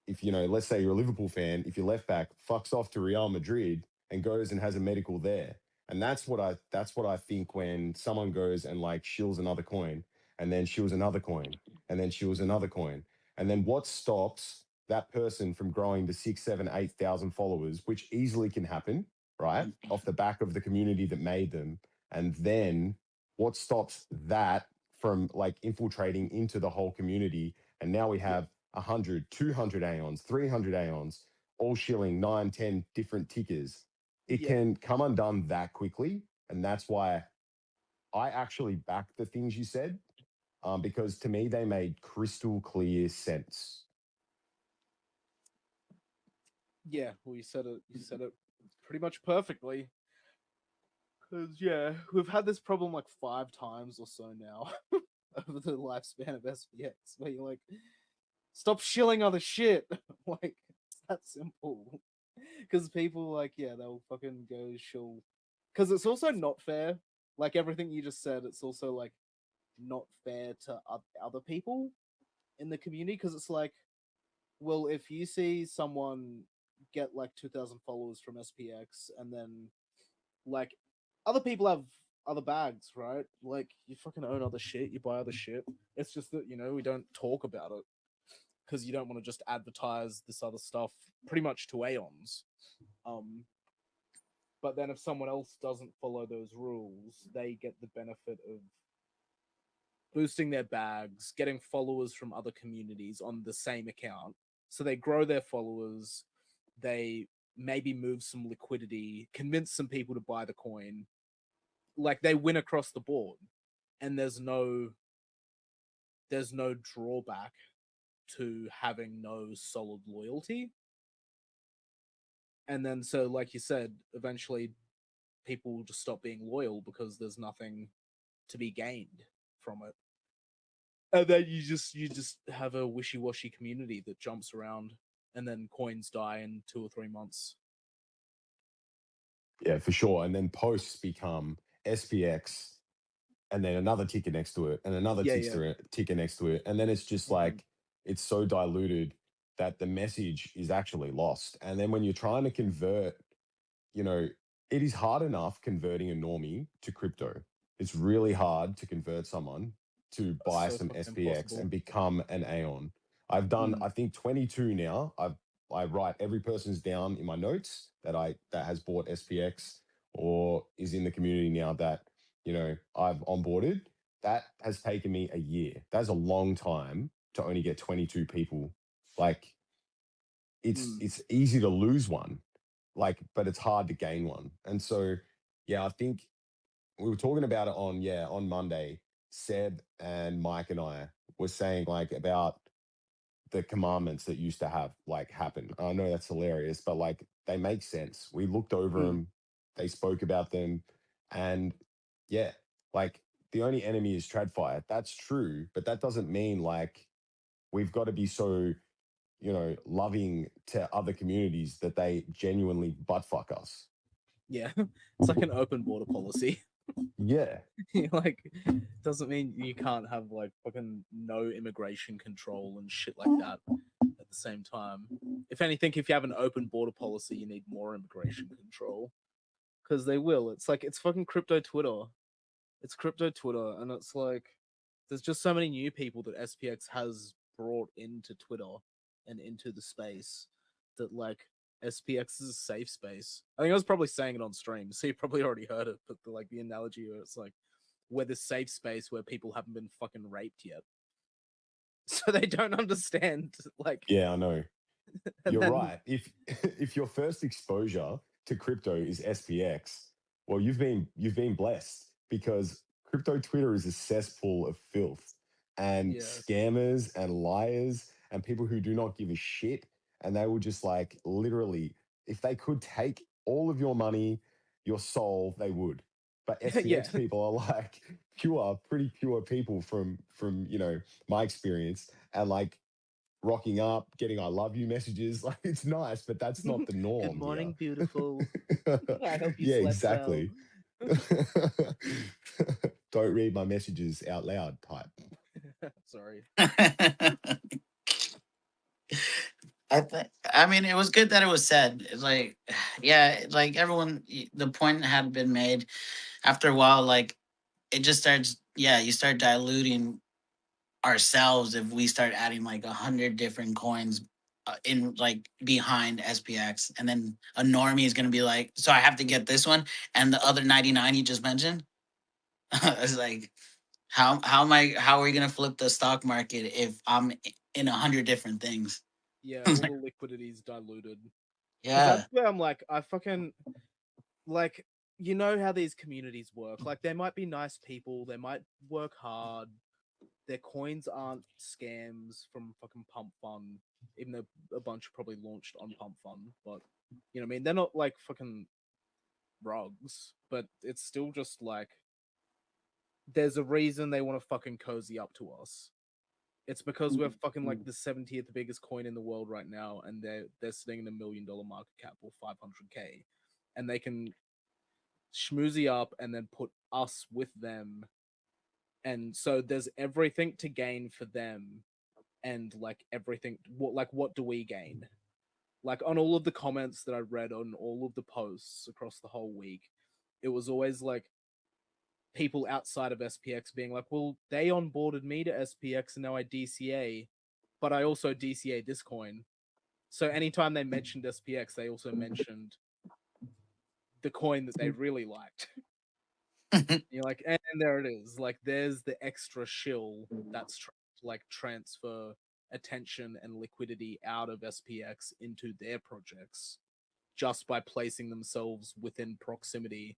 if let's say you're a Liverpool fan, if your left back fucks off to Real Madrid and goes and has a medical there. And that's what I think when someone goes and like shills another coin and then shills another coin and then shills another coin. And then what stops that person from growing to 6, 7, 8,000 followers, which easily can happen, right? Off the back of the community that made them. And then what stops that from like infiltrating into the whole community? And now we yeah. have 100, 200 Aeons, 300 Aeons, all shilling 9, 10 different tickers. It Yeah. can come undone that quickly. And that's why I actually back the things you said, because to me, they made crystal clear sense. Yeah. Well, you said it. You said it pretty much perfectly. Because yeah, we've had this problem like 5 times or so now over the lifespan of SPX, where you're like, stop shilling other shit. Like, it's that simple. Because people like, yeah, they'll fucking go shill. Because it's also not fair. Like everything you just said, it's also like not fair to other people in the community. Because it's like, well, if you see someone get like 2,000 followers from SPX, and then like other people have other bags, right? Like you fucking own other shit, you buy other shit. It's just that we don't talk about it because you don't want to just advertise this other stuff pretty much to Aeons. Um, but then if someone else doesn't follow those rules, they get the benefit of boosting their bags, getting followers from other communities on the same account. So they grow their followers, they maybe move some liquidity, convince some people to buy the coin. Like they win across the board. And there's no drawback to having no solid loyalty. And then so like you said, eventually people will just stop being loyal because there's nothing to be gained from it. And then you just have a wishy-washy community that jumps around, and then coins die in 2 or 3 months. Yeah, for sure. And then posts become SPX, and then another ticker next to it, and another Yeah. ticker next to it, and then it's just like it's so diluted that the message is actually lost. And then when you're trying to convert, you know, it is hard enough converting a normie to crypto. It's really hard to convert someone to That's buy so some fucking SPX impossible. and become an Aeon. I've done, I think, 22 now. I write every person's down in my notes that has bought SPX or is in the community now that, I've onboarded. That has taken me a year. That's a long time to only get 22 people. Like it's easy to lose one, but it's hard to gain one. And so, yeah, I think we were talking about it on Monday. Seb and Mike and I were saying about the commandments that used to have happen. I know that's hilarious, but they make sense. We looked over them, they spoke about them, and yeah, the only enemy is TradFi. That's true, but that doesn't mean we've got to be so loving to other communities that they genuinely butt fuck us. Yeah, it's like an open border policy. Yeah. Like, doesn't mean you can't have like fucking no immigration control and shit like that at the same time. If anything, if you have an open border policy, you need more immigration control because they will. It's like it's fucking crypto Twitter. It's crypto Twitter, and it's like there's just so many new people that SPX has brought into Twitter and into the space that SPX is a safe space. I think I was probably saying it on stream, so you probably already heard it. But the analogy where it's like we're the safe space where people haven't been fucking raped yet, so they don't understand. Yeah, I know. And You're then right. If if your first exposure to crypto is SPX, well, you've been blessed because crypto Twitter is a cesspool of filth and yeah, scammers and liars and people who do not give a shit. And they will just literally, if they could take all of your money, your soul, they would. But yeah, SPX people are pure, pretty pure people from my experience, and rocking up, getting I love you messages. It's nice, but that's not the good norm here. morning, beautiful. I hope you Yeah, slept well. exactly. Don't read my messages out loud type. Sorry. I mean, it was good that it was said. It's yeah, everyone, the point had been made. After a while, it just starts. Yeah, you start diluting ourselves if we start adding 100 different coins in behind SPX, and then a normie is gonna be like, so I have to get this one and the other 99 you just mentioned. It's like, how are we gonna flip the stock market if I'm in 100 different things? Yeah, all the liquidity is diluted. Because Yeah. that's where I'm like, I fucking like, you know how these communities work. Like, they might be nice people, they might work hard. Their coins aren't scams from fucking Pump Fun, even though a bunch are probably launched on Pump Fun. But you know what I mean? They're not like fucking rugs, but it's still just there's a reason they want to fucking cozy up to us. It's because we're fucking the 70th biggest coin in the world right now, and they're sitting in $1 million market cap or 500K, and they can schmoozy up and then put us with them, and so there's everything to gain for them, and everything. What do we gain? On all of the comments that I read on all of the posts across the whole week, it was always people outside of SPX being like, well, they onboarded me to SPX and now I DCA, but I also DCA this coin. So anytime they mentioned SPX, they also mentioned the coin that they really liked. You're like, and there it is. There's the extra shill that's transfer attention and liquidity out of SPX into their projects just by placing themselves within proximity.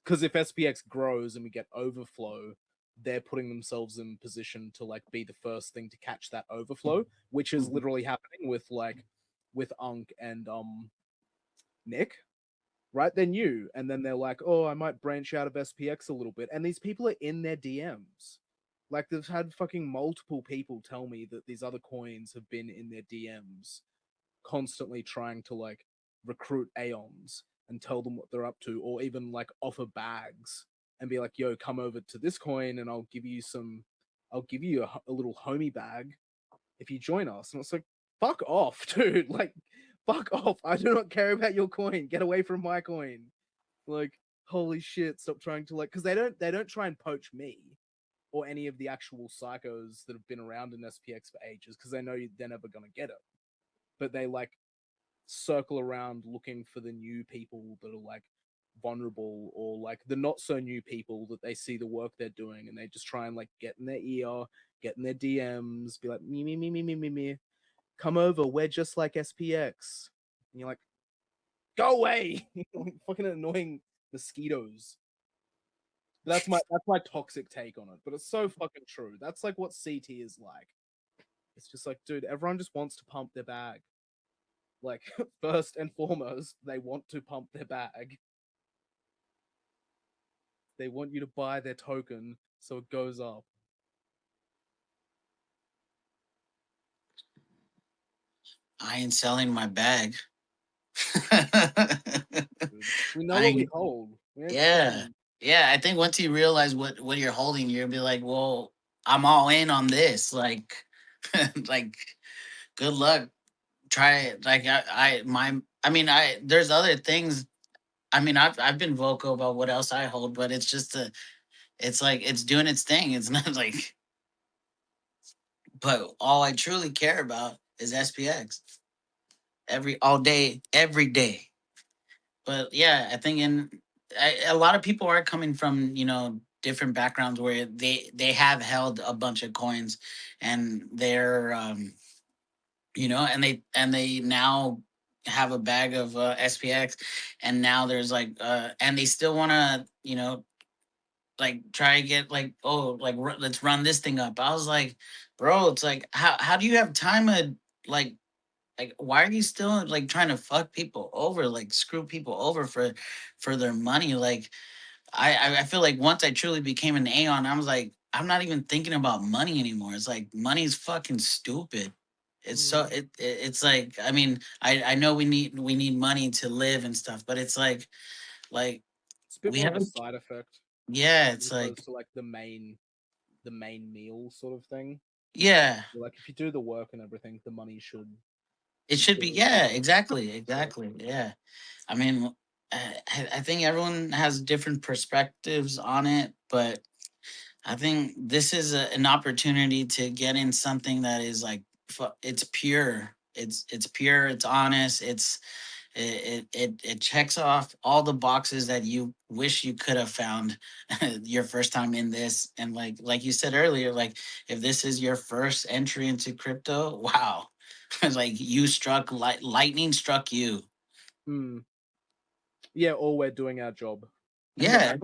Because if SPX grows and we get overflow, they're putting themselves in position to be the first thing to catch that overflow, which is literally happening with Unk and Nick. Right? They're new, and then they're like, "Oh, I might branch out of SPX a little bit," and these people are in their DMs. Like they've had fucking multiple people tell me that these other coins have been in their DMs constantly trying to like recruit Aeons and tell them what they're up to, or even like offer bags and be like, yo, come over to this coin and I'll give you a little homie bag if you join us. And it's like, fuck off, dude. Like, fuck off. I do not care about your coin. Get away from my coin. Like, holy shit, stop trying to like, because they don't try and poach me or any of the actual psychos that have been around in SPX for ages because they know they're never gonna get it. But they like circle around looking for the new people that are like vulnerable or like the not so new people that they see the work they're doing and they just try and like get in their ear, get in their DMs, be like me, come over, we're just like SPX. And you're like, go away. Fucking annoying mosquitoes. That's my toxic take on it, but it's so fucking true. That's like what CT is like. It's just like, dude, everyone just wants to pump their bag. Like, first and foremost, they want to pump their bag. They want you to buy their token so it goes up. I ain't selling my bag. Dude. We know what we I hold. We ain't yeah. fucking. Yeah, I think once you realize what you're holding, you'll be like, well, I'm all in on this. Like like good luck. Try it. Like I mean I there's other things. I mean I've been vocal about what else I hold, but it's just it's like it's doing its thing. It's not like but all I truly care about is SPX. All day, every day. But yeah, I think a lot of people are coming from different backgrounds where they have held a bunch of coins, and they're and they now have a bag of SPX, and now there's like and they still want to like try to get like let's run this thing up. I was like, bro, it's like how do you have time to like why are you still like trying to fuck people over, like screw people over for their money? Like I feel like once I truly became an Aeon, I was like, I'm not even thinking about money anymore. It's like money's fucking stupid. It's so it's like I mean I know we need money to live and stuff, but it's like It's a bit we more of a haven't. side effect Yeah, as it's like opposed to like the main meal sort of thing. yeah, Like if you do the work and everything, the money should it should be. go Yeah, to exactly, it. exactly. Yeah, I mean, I think everyone has different perspectives on it, but I think this is an opportunity to get in something that is like it's pure. It's pure. It's honest. It checks off all the boxes that you wish you could have found your first time in this. And like you said earlier, like if this is your first entry into crypto, wow, like you struck lightning struck you. Hmm. Yeah, or we're doing our job, and Yeah,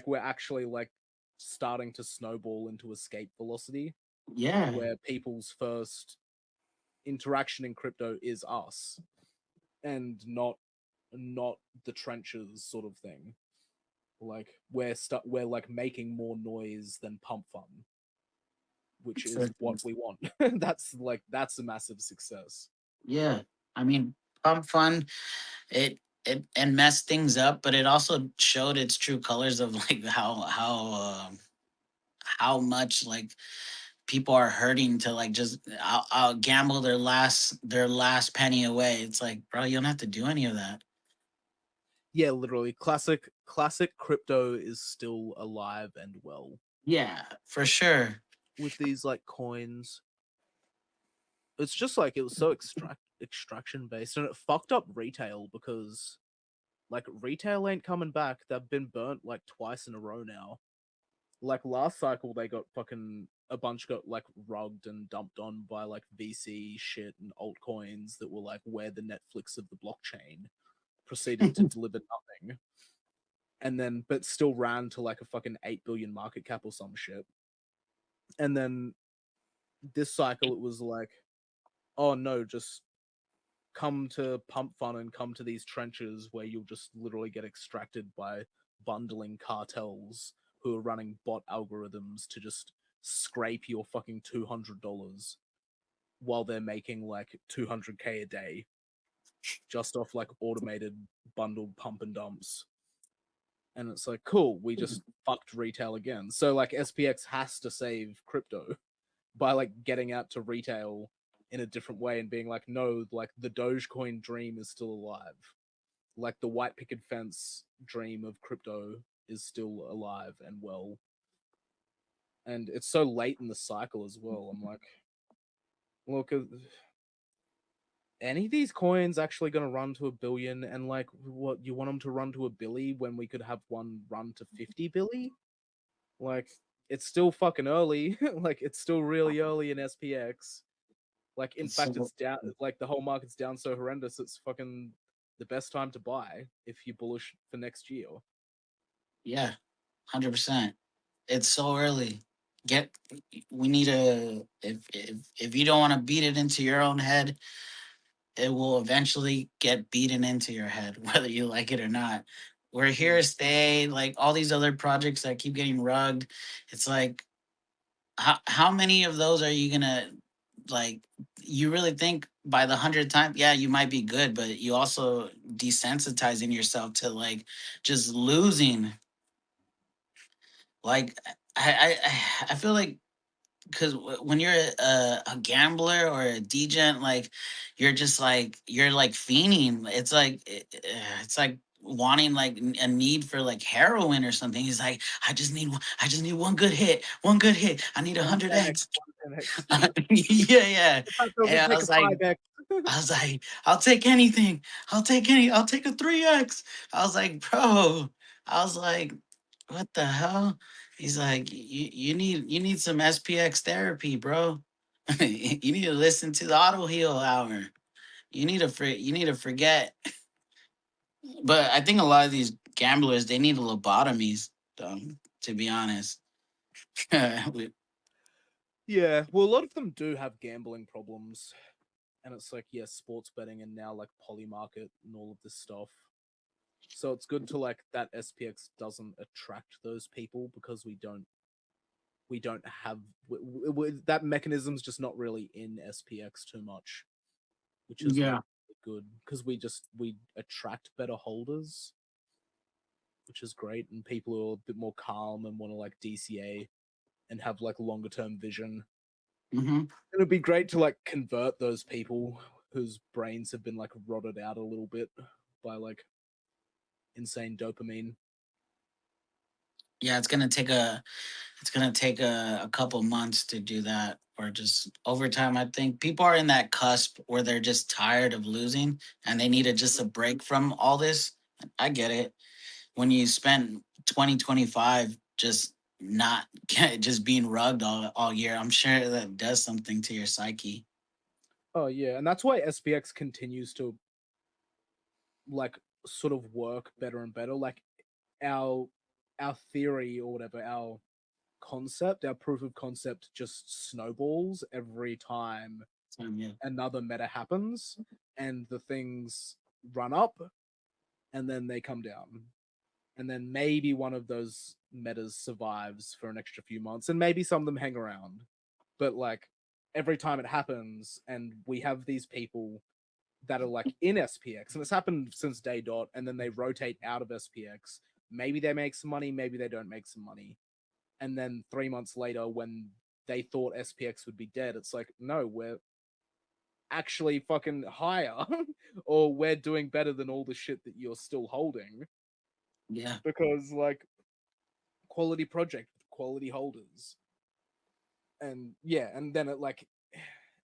we're actually like starting to snowball into escape velocity, yeah. where people's first interaction in crypto is us, and not the trenches sort of thing. Like we're like making more noise than pump fun, which is what we want. That's a massive success. Yeah, I mean, Pump Fun, it and messed things up, but it also showed its true colors of like how much like people are hurting to like just I'll gamble their last penny away. It's like, bro, you don't have to do any of that. Yeah, literally, classic crypto is still alive and well Yeah, for sure. with these like coins. It's just like it was so extraction based, and it fucked up retail because like retail ain't coming back. They've been burnt like twice in a row now. Like last cycle, they got fucking a bunch got like rugged and dumped on by like VC shit and altcoins that were like where the Netflix of the blockchain proceeded to deliver nothing, and then but still ran to like a fucking 8 billion market cap or some shit. And then this cycle, it was like, oh no, just come to Pump Fun and come to these trenches where you'll just literally get extracted by bundling cartels who are running bot algorithms to just scrape your fucking $200 while they're making like 200K a day just off like automated bundled pump and dumps. And it's like, cool, we just fucked retail again. So like SPX has to save crypto by like getting out to retail in a different way and being like, no, like the Dogecoin dream is still alive. Like the white picket fence dream of crypto is still alive and well. And it's so late in the cycle as well. I'm like, look, any of these coins actually going to run to 1 billion? And like, what, you want them to run to 1 billion when we could have one run to 50 billion? Like, it's still fucking early. Like, it's still really early in SPX. Like, in fact, So, it's down. Like, the whole market's down so horrendous. It's fucking the best time to buy if you're bullish for next year. yeah, 100%. It's so early. Get we need to if you don't want to beat it into your own head, it will eventually get beaten into your head, whether you like it or not. We're here to stay. Like all these other projects that keep getting rugged, it's like how many of those are you gonna like? You really think by the 100th time, yeah, you might be good, but you also desensitizing yourself to like just losing. Like I feel like because when you're a gambler or a degen, like you're like fiending. It's like wanting like a need for like heroin or something. He's like, I just need one good hit. I need 100x. 10x. Yeah, yeah. Doesn't And take a 5x. I was like, I'll take anything. I'll take a 3x. I was like, bro. I was like, what the hell? He's like, you need some SPX therapy, bro. You need to listen to the Autoheal hour. You need to forget. But I think a lot of these gamblers they need lobotomies, though, to be honest. We- Yeah, well, a lot of them do have gambling problems. And it's like, yes, sports betting and now like Polymarket and all of this stuff. So it's good to like that SPX doesn't attract those people because we don't have that mechanism's just not really in SPX too much, which is like yeah. good because we attract better holders, which is great, and people who are a bit more calm and want to like DCA and have like longer term vision. Hmm. It'd be great to like convert those people whose brains have been like rotted out a little bit by like insane dopamine. Yeah, it's gonna take a couple months to do that, or just over time. I think people are in that cusp where they're just tired of losing and they need just a break from all this. I get it. When you spend 2025 just not just being rugged all year, I'm sure that does something to your psyche. Oh yeah, and that's why SPX continues to like sort of work better and better. Like our our theory or whatever, our concept, our proof of concept just snowballs every time So, yeah. another meta happens and the things run up and then they come down. And then maybe one of those metas survives for an extra few months and maybe some of them hang around. But like every time it happens and we have these people that are like in SPX, and it's happened since day dot, and then they rotate out of SPX. Maybe they make some money, maybe they don't make some money. And then 3 months later, when they thought SPX would be dead, it's like, no, we're actually fucking higher, or we're doing better than all the shit that you're still holding. Yeah. Because, like, quality project with quality holders. And yeah, and then it like,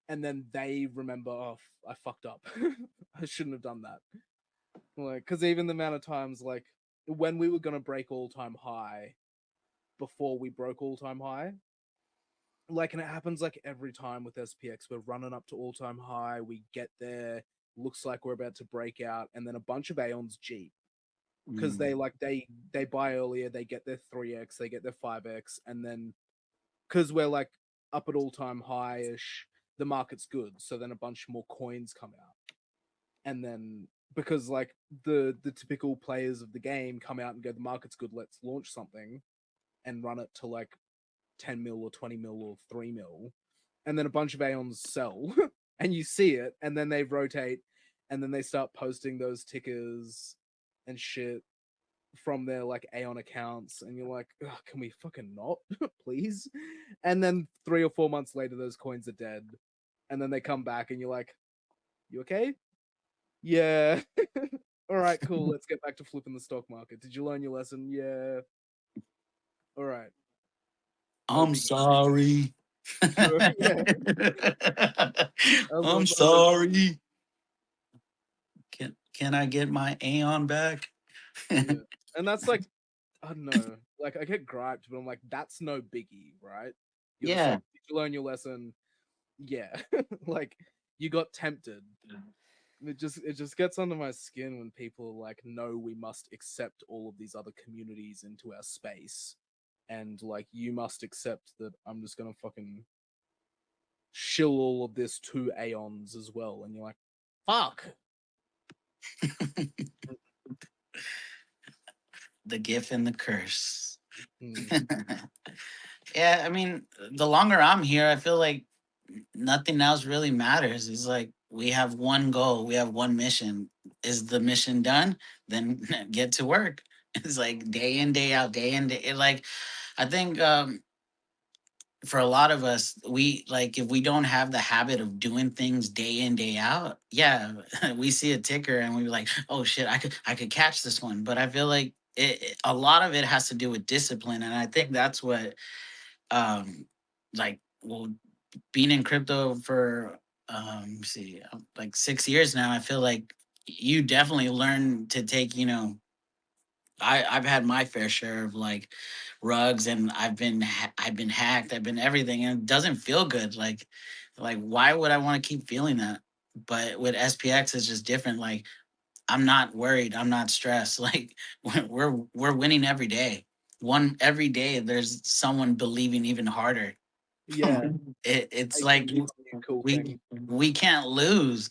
and then they remember, oh, I fucked up. I shouldn't have done that. Like, because even the amount of times, like, when we were gonna break all time high, before we broke all time high, like, and it happens like every time with SPX, we're running up to all time high, we get there, looks like we're about to break out, and then a bunch of Aeons Jeep because Mm. they buy earlier, they get their 3x, they get their 5x, and then because we're like up at all time high ish, the market's good, so then a bunch more coins come out, and then because like the typical players of the game come out and go, the market's good, let's launch something and run it to like 10 mil or 20 mil or 3 mil, and then a bunch of Aeons sell, and you see it, and then they rotate, and then they start posting those tickers and shit from their like Aeon accounts, and you're like, can we fucking not, please? And then 3 or 4 months later, those coins are dead, and then they come back, and you're like, you okay? Yeah. All right, cool. Let's get back to flipping the stock market. Did you learn your lesson? Yeah. All right. No I'm biggie. sorry. Yeah. I'm sorry. Can I get my Aeon back? Yeah. And that's like, I don't know. Like, I get griped, but I'm like, that's no biggie, right? You're just Yeah. like, did you learn your lesson? Yeah. Like, you got tempted. It just gets under my skin when people like, no, we must accept all of these other communities into our space, and like, you must accept that I'm just gonna fucking shill all of this to Aeons as well, and you're like, fuck. The gift and the curse. Mm. Yeah, I mean, the longer I'm here, I feel like nothing else really matters. It's like we have one goal, we have one mission. Is the mission done? Then get to work. It's like day in, day out, day in, day. Like I think for a lot of us, we like if we don't have the habit of doing things day in, day out, yeah, we see a ticker and we're like, oh shit, I could catch this one. But I feel like a lot of it has to do with discipline, and I think that's what like well being in crypto for see like 6 years now. I feel like you definitely learn to take, I've had my fair share of like rugs, and I've been hacked, I've been everything, and it doesn't feel good. Like why would I want to keep feeling that? But with SPX, it's just different. Like I'm not worried, I'm not stressed. Like we're winning every day. One every day, there's someone believing even harder. Yeah, It's like making this new cool thing. we can't lose.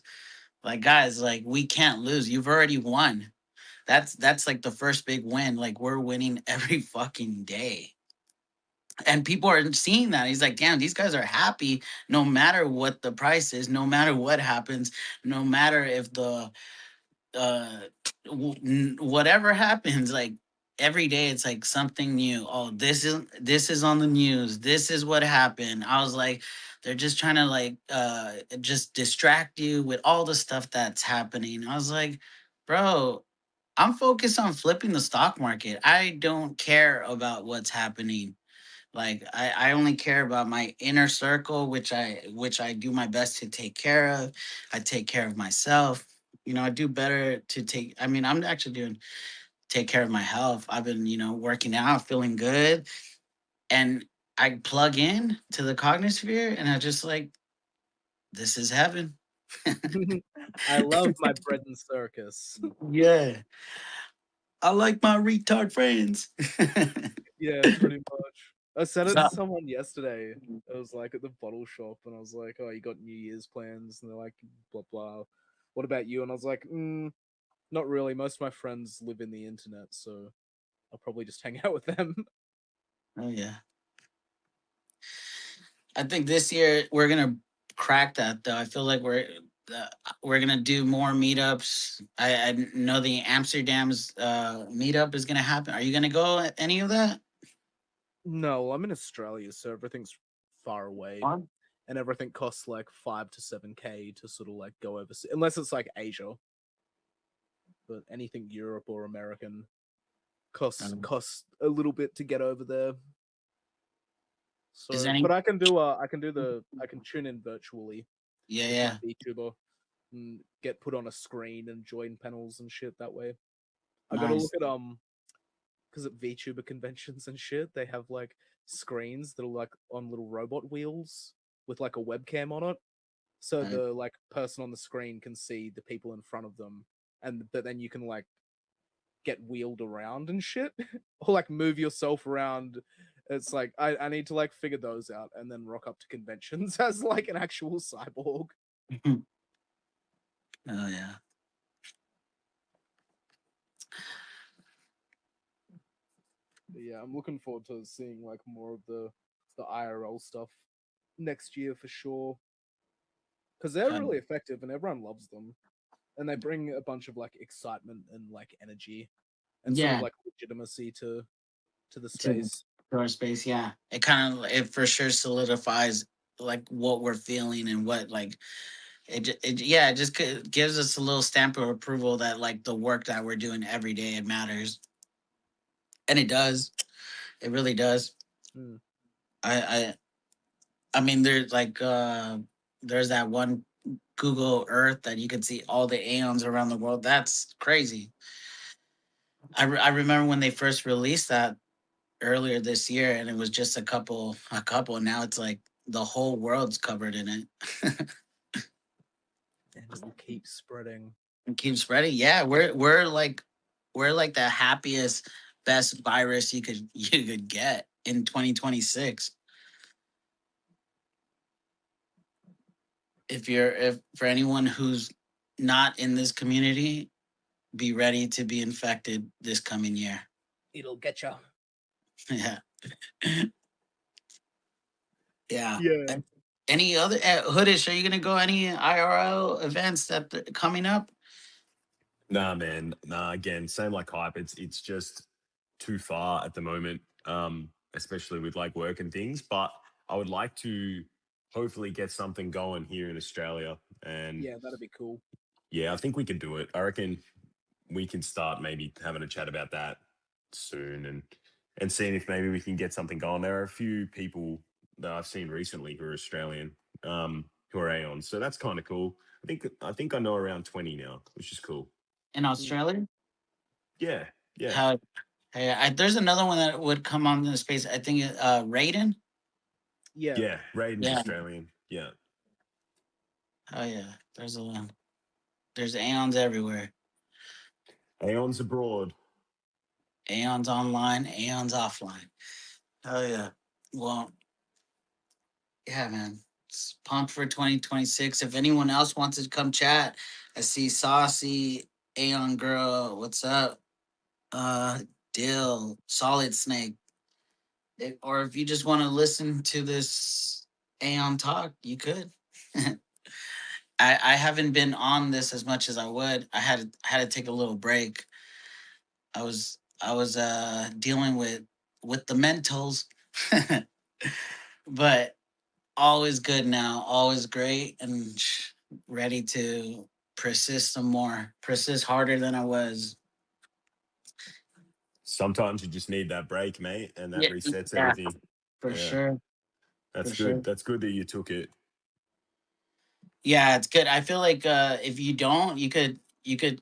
Like guys, like we can't lose. You've already won. That's like the first big win. Like we're winning every fucking day. And people are seeing that. He's like, damn, these guys are happy no matter what the price is, no matter what happens, no matter if the uh whatever happens, like every day it's like something new. Oh, this is on the news, this is what happened. I was like, they're just trying to like just distract you with all the stuff that's happening. I was like, bro, I'm focused on flipping the stock market. I don't care about what's happening. Like I only care about my inner circle, which I do my best to take care of. I take care of myself. I do better to take. I mean, I'm actually doing take care of my health. I've been, working out, feeling good, and I plug in to the cognisphere, and I just like, this is heaven. I love my bread and circus. Yeah, I like my retard friends. Yeah, pretty much. I said it to So- someone yesterday. It was like at the bottle shop, and I was like, "Oh, you got New Year's plans?" And they're like, "Blah blah." What about you? And I was like, "Not really. Most of my friends live in the internet, so I'll probably just hang out with them." oh yeah. I think this year we're gonna crack that though. I feel like we're gonna do more meetups. I know the Amsterdam's meetup is gonna happen. Are you gonna go at any of that? No, I'm in Australia, so everything's far away, Fun. and everything costs like 5 to 7K to sort of like go overseas, unless it's like Asia. But anything Europe or American costs a little bit to get over there. Is So, any? but I can tune in virtually Yeah, with my yeah. VTuber and get put on a screen and join panels and shit that way. I gotta look Nice. at because at VTuber conventions and shit, they have like screens that are like on little robot wheels with like a webcam on it. So Right. the like person on the screen can see the people in front of them, and but then you can like get wheeled around and shit, or like move yourself around. It's like I need to like figure those out and then rock up to conventions as like an actual cyborg. Oh yeah. But yeah, I'm looking forward to seeing like more of the the IRL stuff next year for sure. Because they're really effective and everyone loves them. And they bring a bunch of like excitement and like energy and sort of Yeah, like legitimacy to the to space. our space. Yeah, it for sure solidifies like what we're feeling and what like it just gives us a little stamp of approval that like the work that we're doing every day it matters, and it does. It really does. Mm. I I mean, there's that one Google Earth that you could see all the aeons around the world. That's crazy. I remember when they first released that earlier this year, and it was just a couple. And now it's like the whole world's covered in it. And it will keep spreading. And keep spreading. Yeah, we're like the happiest, best virus you could get in 2026. If for anyone who's not in this community, be ready to be infected this coming year. It'll get you. Yeah. Yeah. Yeah. Any other Hoodish? Are you gonna go any IRL events that coming up? Nah, man. Nah, again, same like hype. It's just too far at the moment, especially with like work and things. But I would like to hopefully get something going here in Australia. And Yeah, that'd be cool. yeah, I think we can do it. I reckon we can start maybe having a chat about that soon and seeing if maybe we can get something going. There are a few people that I've seen recently who are Australian, who are Aeons. So that's kind of cool. I think I know around 20 now, which is cool. In Australia? Yeah, yeah, How hey, there's another one that would come on the space. I think Raiden. Yeah. yeah. Raiden's Yeah. Australian. Yeah. Oh yeah. There's Aeons everywhere. Aeons abroad. Aeons online, Aeons offline. Oh yeah. Well, yeah, man. It's pumped for 2026. If anyone else wants to come chat, I see Saucy, Aeon Girl, what's up? Uh Dill, Solid Snake. Or if you just want to listen to this Aeon talk, you could. I haven't been on this as much as I would. I had to take a little break. I was dealing with the mentals. But always good now, always great and ready to persist some more. Persist harder than I was. Sometimes you just need that break, mate, and that Yeah, resets yeah, everything. for Yeah, sure. that's For good. sure. That's good that you took it. Yeah, it's good. I feel like if you don't, you could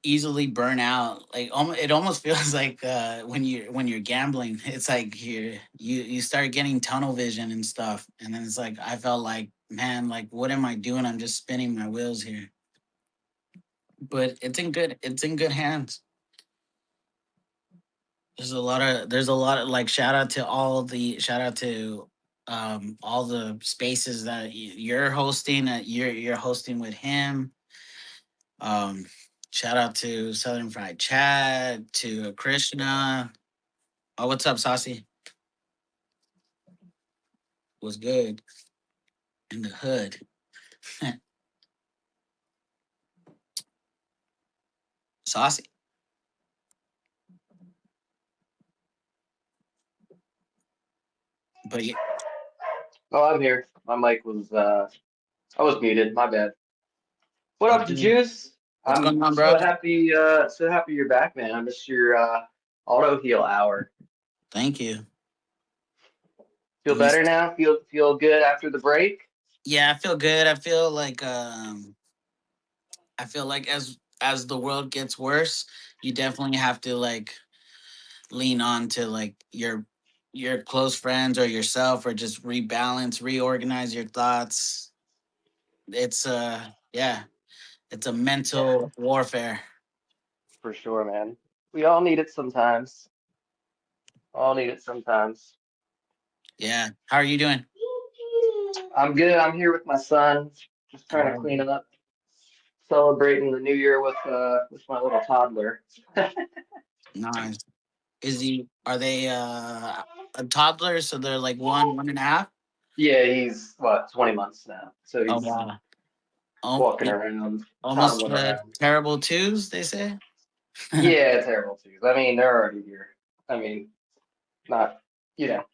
easily burn out. Like it almost feels like when you're gambling, it's like you start getting tunnel vision and stuff, and then it's like I felt like, man, like what am I doing? I'm just spinning my wheels here. But it's in good hands. There's a lot of like shout out to all the spaces that you're hosting, that you're hosting with him. Um, Shout out to Southern Fried Chad, to Krishna. Oh, what's up, Saucy? Was good in the hood. Saucy. But yeah, Oh, I'm here. My mic was I was muted. My bad. What up, the dude, Juice? what's I'm going on, bro? so happy you're back, man. I missed your Autoheal hour. Thank you. Feel better now? Feel good after the break? Yeah, I feel good. I feel like as the world gets worse, you definitely have to like lean on to like your close friends or yourself, or just rebalance, reorganize your thoughts. It's yeah, it's a Yeah, mental warfare. for sure, man. We all need it sometimes. All need it sometimes. Yeah. How are you doing? I'm good. I'm here with my son, just trying to clean up, celebrating the new year with my little toddler. Nice. Is he? Are they a toddler? So they're like one and a half. Yeah, he's what, 20 months now. So Oh he's wow. walking around, Almost toddling around. terrible twos, they say. Yeah, terrible twos. I mean, they're already here. I mean, not, you know,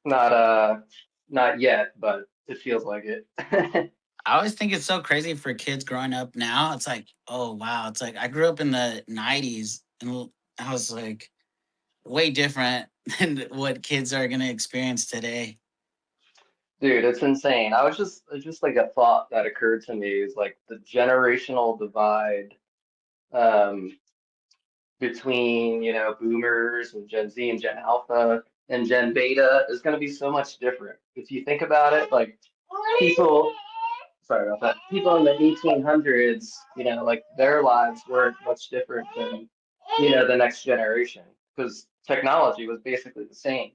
not not yet, but it feels like it. I always think it's so crazy for kids growing up now. It's like, oh wow, it's like I grew up in the '90s, and I was like way different than what kids are gonna experience today. Dude, it's insane. It's just like a thought that occurred to me is like the generational divide um between, boomers and Gen Z and Gen Alpha and Gen Beta is going to be so much different. If you think about it, like people, sorry about that, people in the 1800s, like their lives weren't much different than, the next generation because technology was basically the same.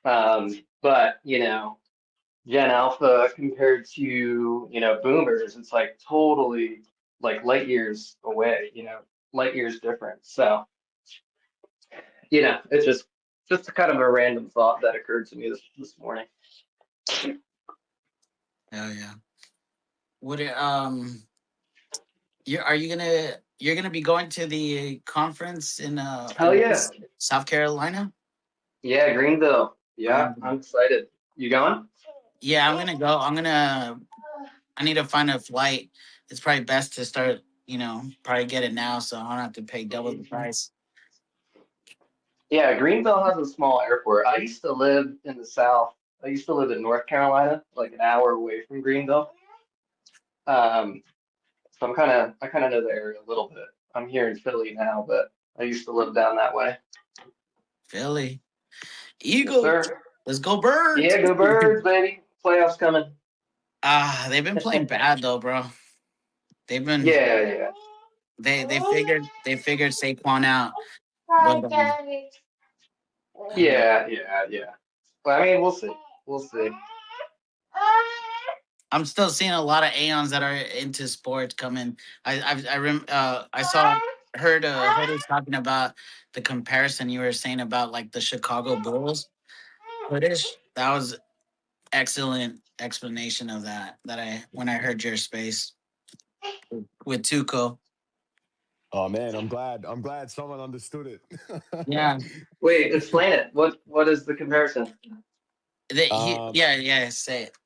But, Gen Alpha compared to, boomers, it's like totally like light years away, light years different. So, it's just kind of a random thought that occurred to me this morning. Oh yeah. Would it you're gonna be going to the conference Hell yeah. South Carolina? Yeah, Greenville. Yeah, Green. I'm excited. You going? Yeah, I'm gonna go. I need to find a flight. It's probably best to start, probably get it now so I don't have to pay double the price. Yeah, Greenville has a small airport. I used to live in the South. I used to live in North Carolina, like an hour away from Greenville. Um, so I kind of know the area a little bit. I'm here in Philly now, but I used to live down that way. Philly. Yes, Eagles. sir. Let's go birds. Yeah, go Birds, baby. Playoffs coming. They've been playing bad though, bro. They've been Yeah, yeah. they figured Saquon out. But I don't know. Yeah, yeah, yeah. But I mean, we'll see. We'll see. I'm still seeing a lot of Aeons that are into sports coming. I heard us talking about the comparison you were saying about like the Chicago Bulls footage. That was excellent explanation of that I when I heard your space with Tuco. Oh man, I'm glad. I'm glad someone understood it. Yeah. Wait, explain it. What is the comparison? um, Yeah, say it.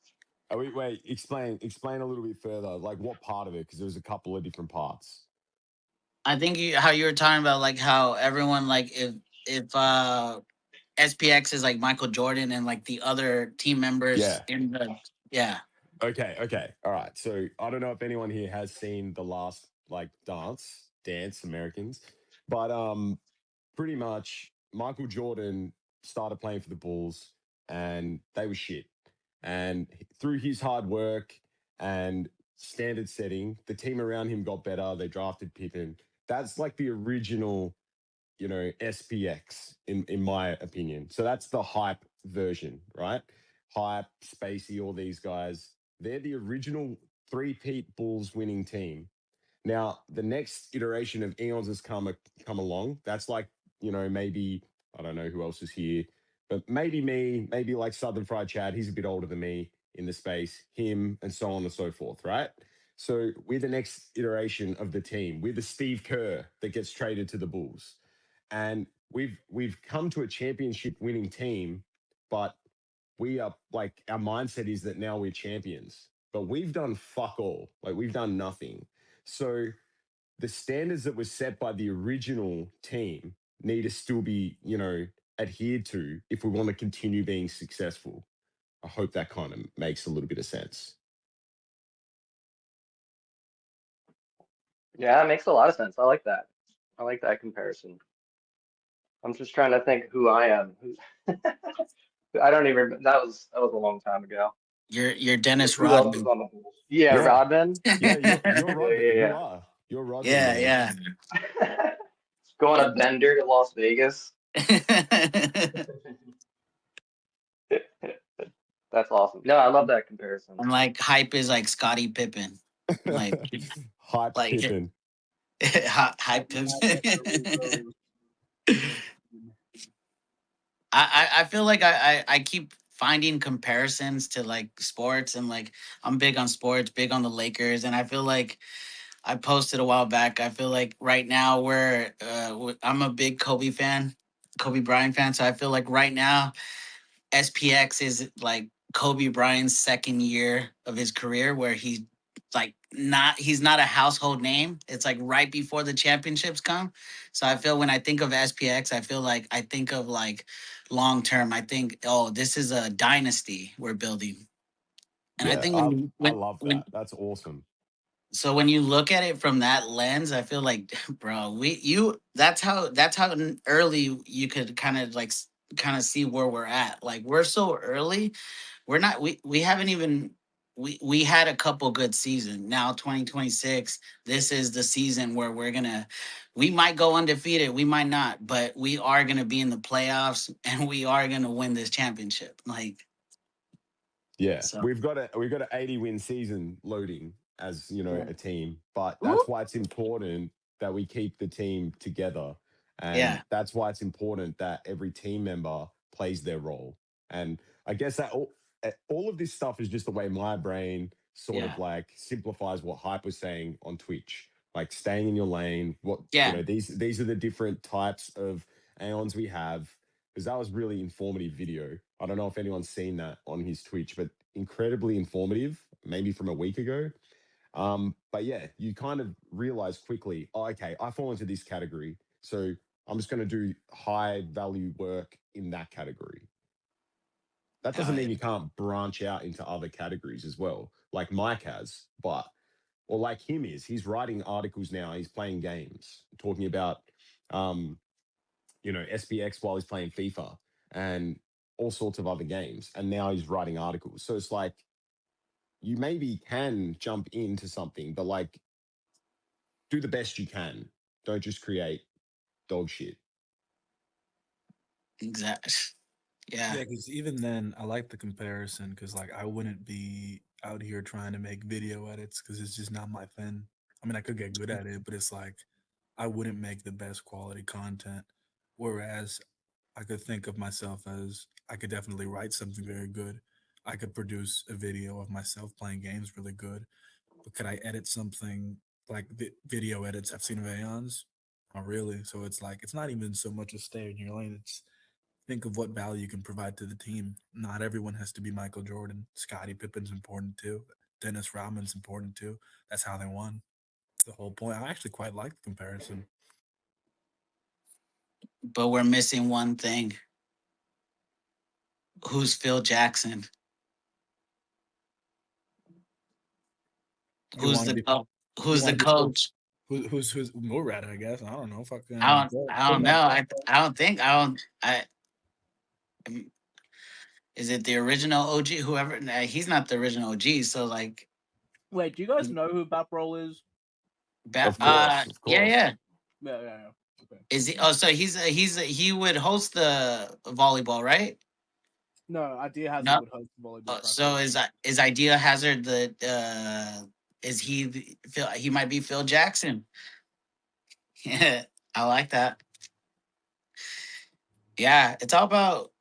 wait. Explain a little bit further. Like what part of it? Because there was a couple of different parts. I think how you were talking about like how everyone like if SPX is like Michael Jordan and like the other team members Yeah. in the yeah. Okay. Okay. All right. So I don't know if anyone here has seen the last like dance Americans, but pretty much Michael Jordan started playing for the Bulls and they were shit. And through his hard work and standard setting, the team around him got better. They drafted Pippen. That's like the original, SPX in my opinion. So that's the hype version, right? Hype, Spacey, all these guys. They're the original three-peat Bulls winning team. Now, the next iteration of Eons has come along. That's like, maybe I don't know who else is here, but maybe me, maybe like Southern Fried Chad. He's a bit older than me in the space, him, and so on and so forth, right? So we're the next iteration of the team. We're the Steve Kerr that gets traded to the Bulls, and we've come to a championship winning team, but we are like our mindset is that now we're champions, but we've done fuck all. Like we've done nothing. So the standards that were set by the original team need to still be, adhered to if we want to continue being successful. I hope that kind of makes a little bit of sense. Yeah, it makes a lot of sense. I like that. I like that comparison. I'm just trying to think who I am. I don't even. That was a long time ago. You're Dennis Who else is Rodman. on the Bulls? Yeah, Yeah. Rodman. Yeah, you're Yeah, Rodman. You yeah, are. You're Rodman, Yeah, man. yeah. yeah. Going a bender to Las Vegas. And That's awesome. No, I love that comparison. like hype is like Scottie Pippen. Like Hype like Pippin. hype Pippen. I feel like I keep finding comparisons to like sports, and like I'm big on sports, big on the Lakers, and I feel like I posted a while back. I feel like right now I'm a big Kobe fan, Kobe Bryant fan. So I feel like right now SPX is like Kobe Bryant's second year of his career, where he's not a household name. It's like right before the championships come. So I feel when I think of SPX, I feel like I think of like long term. I think, oh, this is a dynasty we're building. And I Yeah, think I love when that. That's awesome. so when you look at it from that lens, I feel like, bro, that's how early you could kind of like kind of see where we're at. Like we're so early, we haven't even we had a couple good seasons. Now 2026, this is the season where we might go undefeated, we might not, but we are gonna be in the playoffs and we are gonna win this championship. Like Yeah, so. we've got an 80-win season loading as Yeah. a team, but Ooh, that's why it's important that we keep the team together, and yeah, that's why it's important that every team member plays their role. And I guess that all of this stuff is just the way my brain sort of yeah, like simplifies what Hype was saying on Twitch, like staying in your lane. What yeah. these are the different types of aeons we have, because that was really informative video. I don't know if anyone's seen that on his Twitch, but incredibly informative, maybe from a week ago. But yeah, you kind of realize quickly, oh, okay, I fall into this category. So I'm just going to do high value work in that category. That doesn't Hell yeah. mean you can't branch out into other categories as well, like Mike has, or like him is. He's writing articles now. He's playing games, talking about um, SPX while he's playing FIFA and all sorts of other games. And now he's writing articles. So it's like you maybe can jump into something, but like do the best you can. Don't just create dog shit. Exactly. Yeah. Yeah, because even then, I like the comparison because, like, I wouldn't be out here trying to make video edits because it's just not my thing. I mean, I could get good at it, but it's like I wouldn't make the best quality content. Whereas I could think of myself as I could definitely write something very good. I could produce a video of myself playing games really good, but could I edit something like video edits I've seen of Aeons? Not really. So it's like it's not even so much a stay in your lane. It's think of what value you can provide to the team. Not everyone has to be Michael Jordan. Scottie Pippen's important too. Dennis Rodman's important too. That's how they won. The whole point. I actually quite like the comparison. But we're missing one thing. Who's Phil Jackson? You Who's want to the be you who's the want to be Phil? coach? Who's Murad? I guess I don't know. I Fucking don't Phil, I Phil don't got know. Phil. I don't think I don't I is it the original OG? Whoever, nah, he's not the original OG. So like, Wait, do you guys know who Baprol is? Of course, of yeah, course. yeah. Yeah. Okay. Is he? Oh, so he would host the volleyball, right? No, Idea Hazard No. would host the volleyball So practice. is Idea Hazard the is he Phil? He might be Phil Jackson. Yeah, I like that. Yeah, it's all about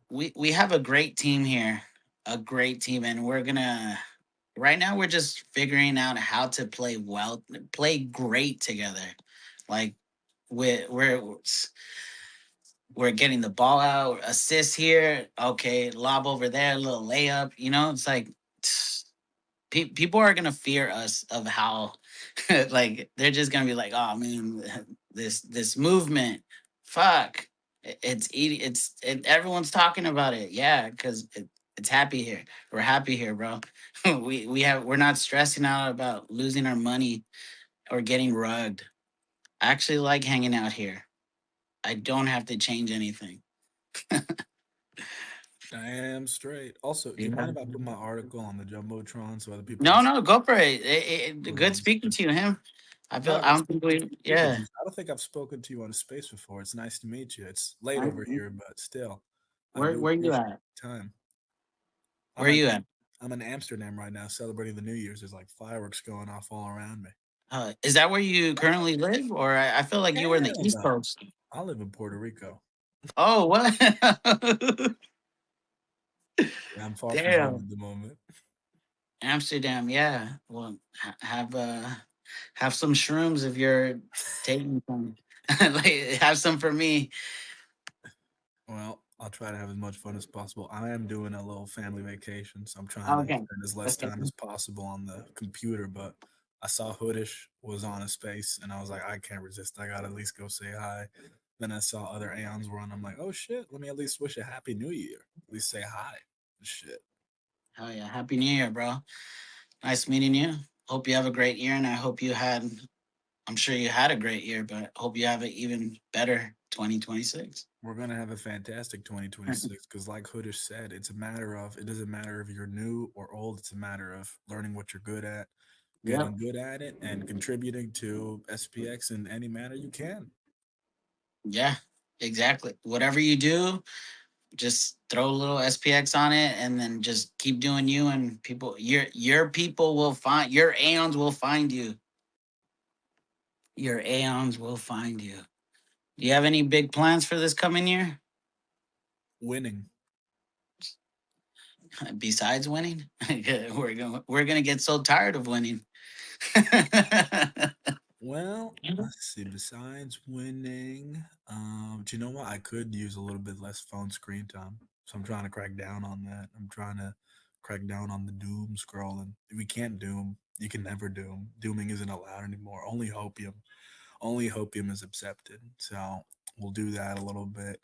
we have a great team here, a great team, and we're gonna right now we're just figuring out how to play great together. Like we're getting the ball out, assist here, okay, lob over there, a little layup. It's like people are gonna fear us of how like they're just gonna be like, oh man, this movement, fuck, everyone's talking about it, yeah, because it's happy here. We're happy here, bro. We're not stressing out about losing our money or getting rugged. I actually like hanging out here. I don't have to change anything. Damn straight. Also, do you Yeah. mind if I put my article on the jumbotron so other people can No, see? no, go for it. Good Please? speaking to you, him. No, I it's don't think we, speaking yeah. to you. I don't think I've spoken to you on a space before. It's nice to meet you. It's late over here, but still, I do Where you appreciate at? the time. Where I'm in you at? I'm in Amsterdam right now celebrating the New Year's. There's like fireworks going off all around me. Is that where you currently live, or I feel like you were in the Hell East no. Coast? I live in Puerto Rico. Oh, what? Yeah, I'm far from home Damn. at the moment. Amsterdam, yeah. Well, have some shrooms if you're taking some. Like, have some for me. Well, I'll try to have as much fun as possible. I am doing a little family vacation, so I'm trying to Okay. spend as less Okay. time as possible on the computer. But I saw Hoodish was on a space, and I was like, I can't resist. I gotta at least go say hi. Then I saw other Aeons were on. I'm like, oh shit, let me at least wish a happy new year. At least say hi. Shit. Hell yeah. Happy New Year, bro. Nice meeting you. Hope you have a great year, and I hope you had, I'm sure you had a great year, but hope you have an even better 2026. We're gonna have a fantastic 2026 because, like Hoodish said, it's a matter of it doesn't matter if you're new or old. It's a matter of learning what you're good at, Yep. getting good at it, and contributing to SPX in any manner you can. Yeah, exactly. Whatever you do, just throw a little SPX on it and then just keep doing you, and people, your people will find, your aeons will find you. Your aeons will find you. Do you have any big plans for this coming year Winning. besides winning? We're gonna get so tired of winning. Well, let's see. Besides winning, do you know what? I could use a little bit less phone screen time, so I'm trying to crack down on that. I'm trying to crack down on the doom scrolling. We can't doom. You can never doom. Dooming isn't allowed anymore. Only hopium. Only hopium is accepted. So we'll do that a little bit.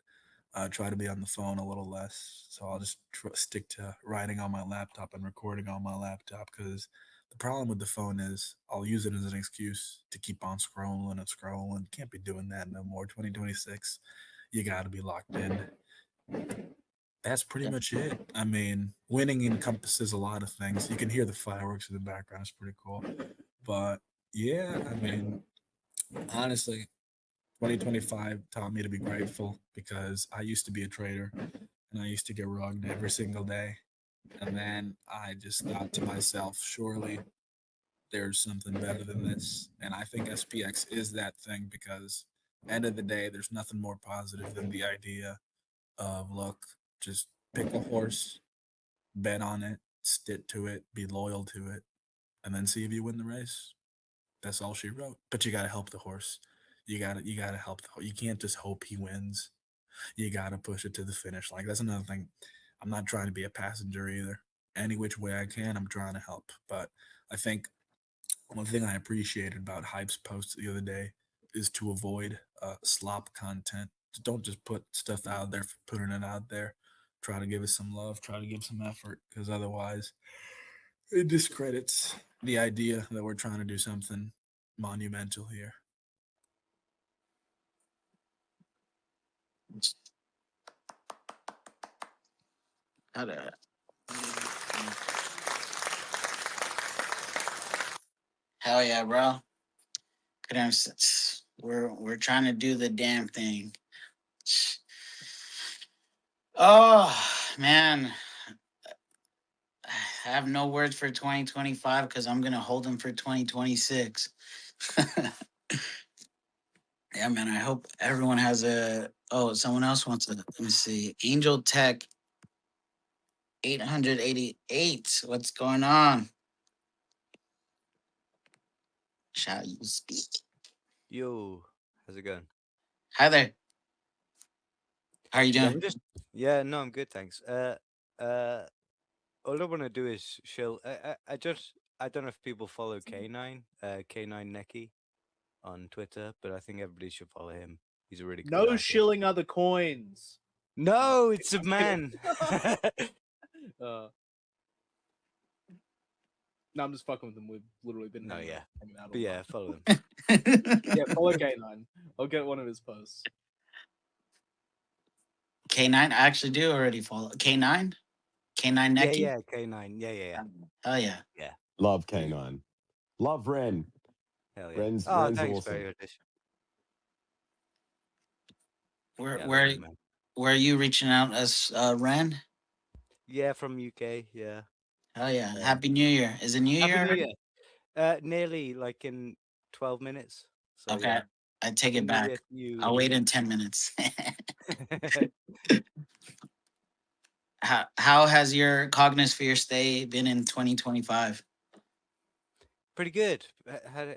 Try to be on the phone a little less. So I'll just stick to writing on my laptop and recording on my laptop because the problem with the phone is I'll use it as an excuse to keep on scrolling and scrolling. Can't be doing that no more. 2026, you got to be locked in. That's pretty much it. I mean, winning encompasses a lot of things. You can hear the fireworks in the background. It's pretty cool. But yeah, I mean, honestly, 2025 taught me to be grateful because I used to be a trader and I used to get rugged every single day. And then I just thought to myself, surely there's something better than this. And I think SPX is that thing because end of the day, there's nothing more positive than the idea of look, just pick a horse, bet on it, stick to it, be loyal to it, and then see if you win the race. That's all she wrote. But you gotta help the horse. You gotta help the horse. You can't just hope he wins. You gotta push it to the finish. Like that's another thing. I'm not trying to be a passenger either. Any which way I can, I'm trying to help. But I think one thing I appreciated about Hype's post the other day is to avoid slop content. Don't just put stuff out there for putting it out there. Try to give it some love. Try to give some effort, because otherwise, it discredits the idea that we're trying to do something monumental here. Gotta- Hell yeah, bro. We're trying to do the damn thing. Oh man, I have no words for 2025 because I'm gonna hold them for 2026. Yeah, man. I hope everyone has a. Oh, someone else wants to. Let me see. Angel Tech 888. What's going on? Shall you speak? Yo, how's it going? Hi there. How are you Yeah, doing? I'm just yeah, no, I'm good, thanks. Uh, all I want to do is chill. I don't know if people follow K9, K9 Neki on Twitter, but I think everybody should follow him. He's a really good No artist. shilling other coins. No, it's a I'm kidding. man. uh, no, I'm just fucking with them. We've literally been No, hanging yeah, out, hanging out all but yeah, night. follow him. Yeah, follow K9. I'll get one of his posts. K9. I actually do already follow K9. K9 Yeah, Neki. yeah, K9. Yeah. Hell yeah. Yeah, Love K9. Love Ren. hell yeah. Ren's Oh, Ren's thanks, awesome. very audition. Where Yeah, I love where you, man. where are you reaching out as Ren? Yeah, from UK. Yeah. Hell yeah. Um, Happy New Year. Is it New Happy Year New already? Year. Nearly like in 12 minutes. So Okay. yeah. I take Happy it New Year back. to you I'll wait and in 10 minutes. How has your Cognisphere stay been in 2025? Pretty good.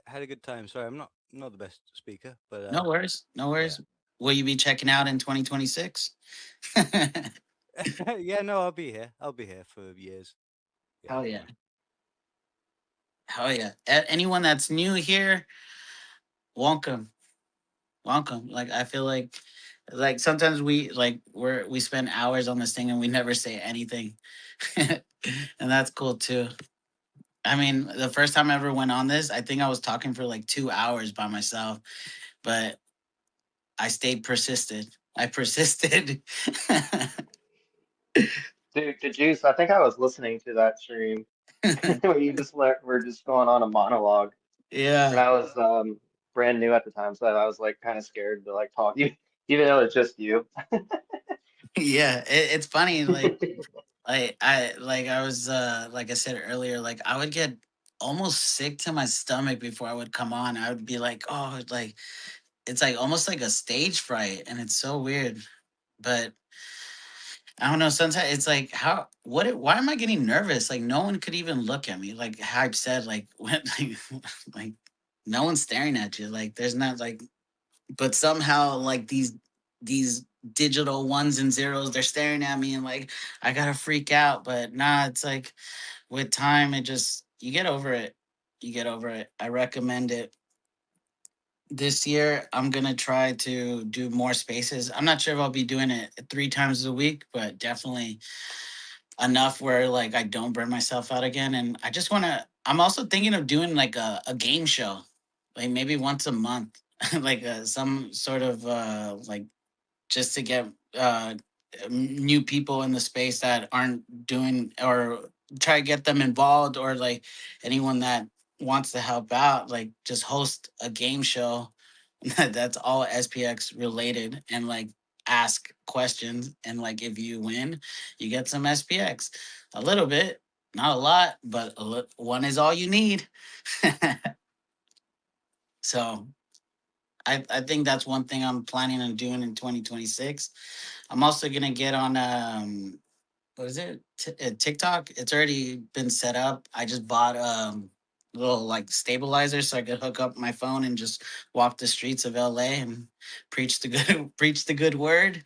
Had a good time. Sorry, I'm not the best speaker, but No worries, no yeah. worries. Will you be checking out in 2026? Yeah, no, I'll be here. I'll be here for years. Yeah, Hell yeah. fine. Hell yeah. Anyone that's new here, welcome. Welcome. Like I feel like sometimes we spend hours on this thing and we never say anything. And that's cool too. I mean, the first time I ever went on this, I think I was talking for like 2 hours by myself, but I stayed persisted. I persisted. Dude, the juice. I think I was listening to that stream where you just were just going on a monologue, and Yeah. I was brand new at the time, so I was like kind of scared to like talk you, even though it's just you. Yeah. It's funny. I was like I said earlier, like I would get almost sick to my stomach before I would come on. I would be like, oh, like it's like almost like a stage fright, and it's so weird. But I don't know. Sometimes it's like, why am I getting nervous? Like no one could even look at me. Like Hype said, like when, like no one's staring at you. Like there's not like, but somehow like these digital ones and zeros, they're staring at me, and like I gotta freak out. But nah, it's like with time, it just you get over it. You get over it. I recommend it. This year I'm gonna try to do more spaces. I'm not sure if I'll be doing it 3 times a week, but definitely enough where like I don't burn myself out again. And I just wanna I'm also thinking of doing like a game show. Like maybe once a month. Like some sort of like just to get new people in the space that aren't doing, or try to get them involved, or like anyone that wants to help out, like just host a game show that's all SPX related, and like ask questions, and like if you win you get some SPX, a little bit, not a lot, but one is all you need. So I think that's one thing I'm planning on doing in 2026. I'm also gonna get on what is it? TikTok. It's already been set up. I just bought a little like stabilizer so I could hook up my phone and just walk the streets of LA and preach the good preach the good word.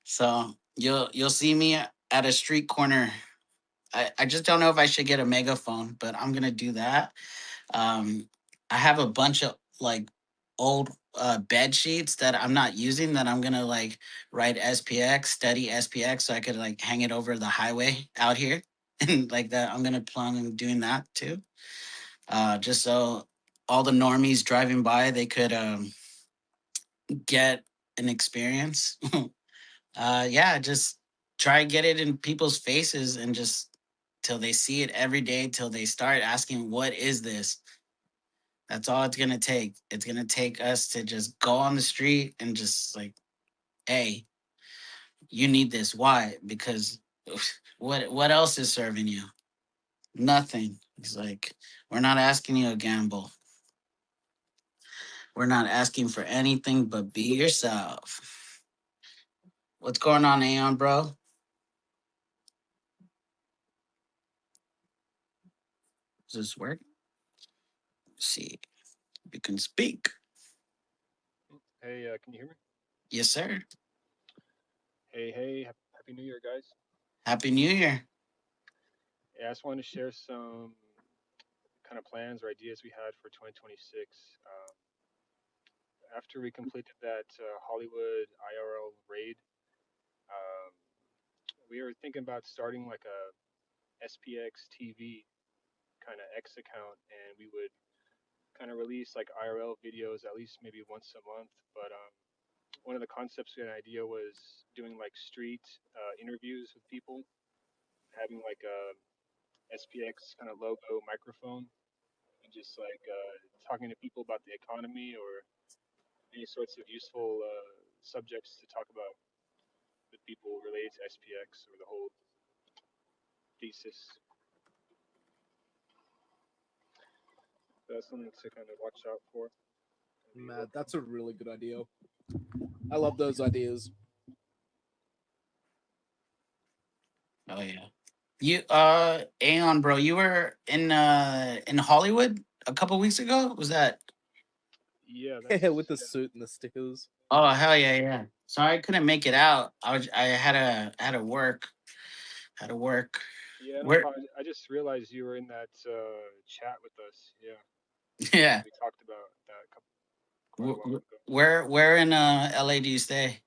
So you'll see me at a street corner. I just don't know if I should get a megaphone, but I'm gonna do that. um, I have a bunch of like old bed sheets that I'm not using that I'm gonna like write SPX, study SPX, so I could like hang it over the highway out here. And like that, I'm gonna plan on doing that too. Just so all the normies driving by, they could get an experience. Yeah, just try to get it in people's faces, and just till they see it every day, till they start asking, what is this? That's all it's gonna take. It's gonna take us to just go on the street and just like, hey, you need this. Why? Because what else is serving you? Nothing. It's like we're not asking you to gamble. We're not asking for anything but be yourself. What's going on, Aeon, bro? Does this work? Let's see. You can speak. Hey, can you hear me? Yes, sir. Hey, Happy New Year, guys. Happy New Year. Yeah, I just wanted to share some kind of plans or ideas we had for 2026. After we completed that Hollywood IRL raid, um, we were thinking about starting like a SPX TV kind of X account, and we would kind of release like IRL videos at least maybe once a month. But one of the concepts and idea was doing like street interviews with people, having like a SPX kind of logo microphone, and just like talking to people about the economy or any sorts of useful subjects to talk about with people related to SPX or the whole thesis. That's something to kind of watch out for. Matt, that's a really good idea. I love those ideas. Oh yeah. You Aeon, bro, you were in Hollywood a couple weeks ago? Was that? Yeah, Yeah, with that's the suit and the stickers. Oh hell yeah, yeah. Sorry I couldn't make it out. I had to work. Had to work. yeah. No Where problem. I just realized you were in that chat with us. Yeah, yeah. we talked about that quite a while ago. Where in LA do you stay?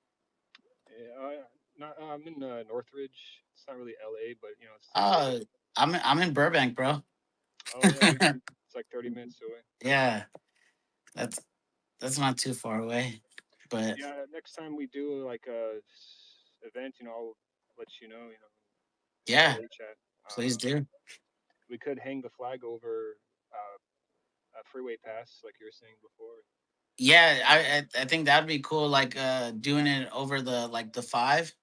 Yeah, not I'm in Northridge. It's not really LA, but you know it's a little bit. Uh I'm in Burbank, bro. Oh yeah, it's like 30 minutes away. Yeah, that's that's not too far away. But Yeah, next time we do like a event, I'll let you know. In the yeah, LA chat. please do. We could hang the flag over a freeway pass, like you were saying before. Yeah, I think that'd be cool, like doing it over the like the five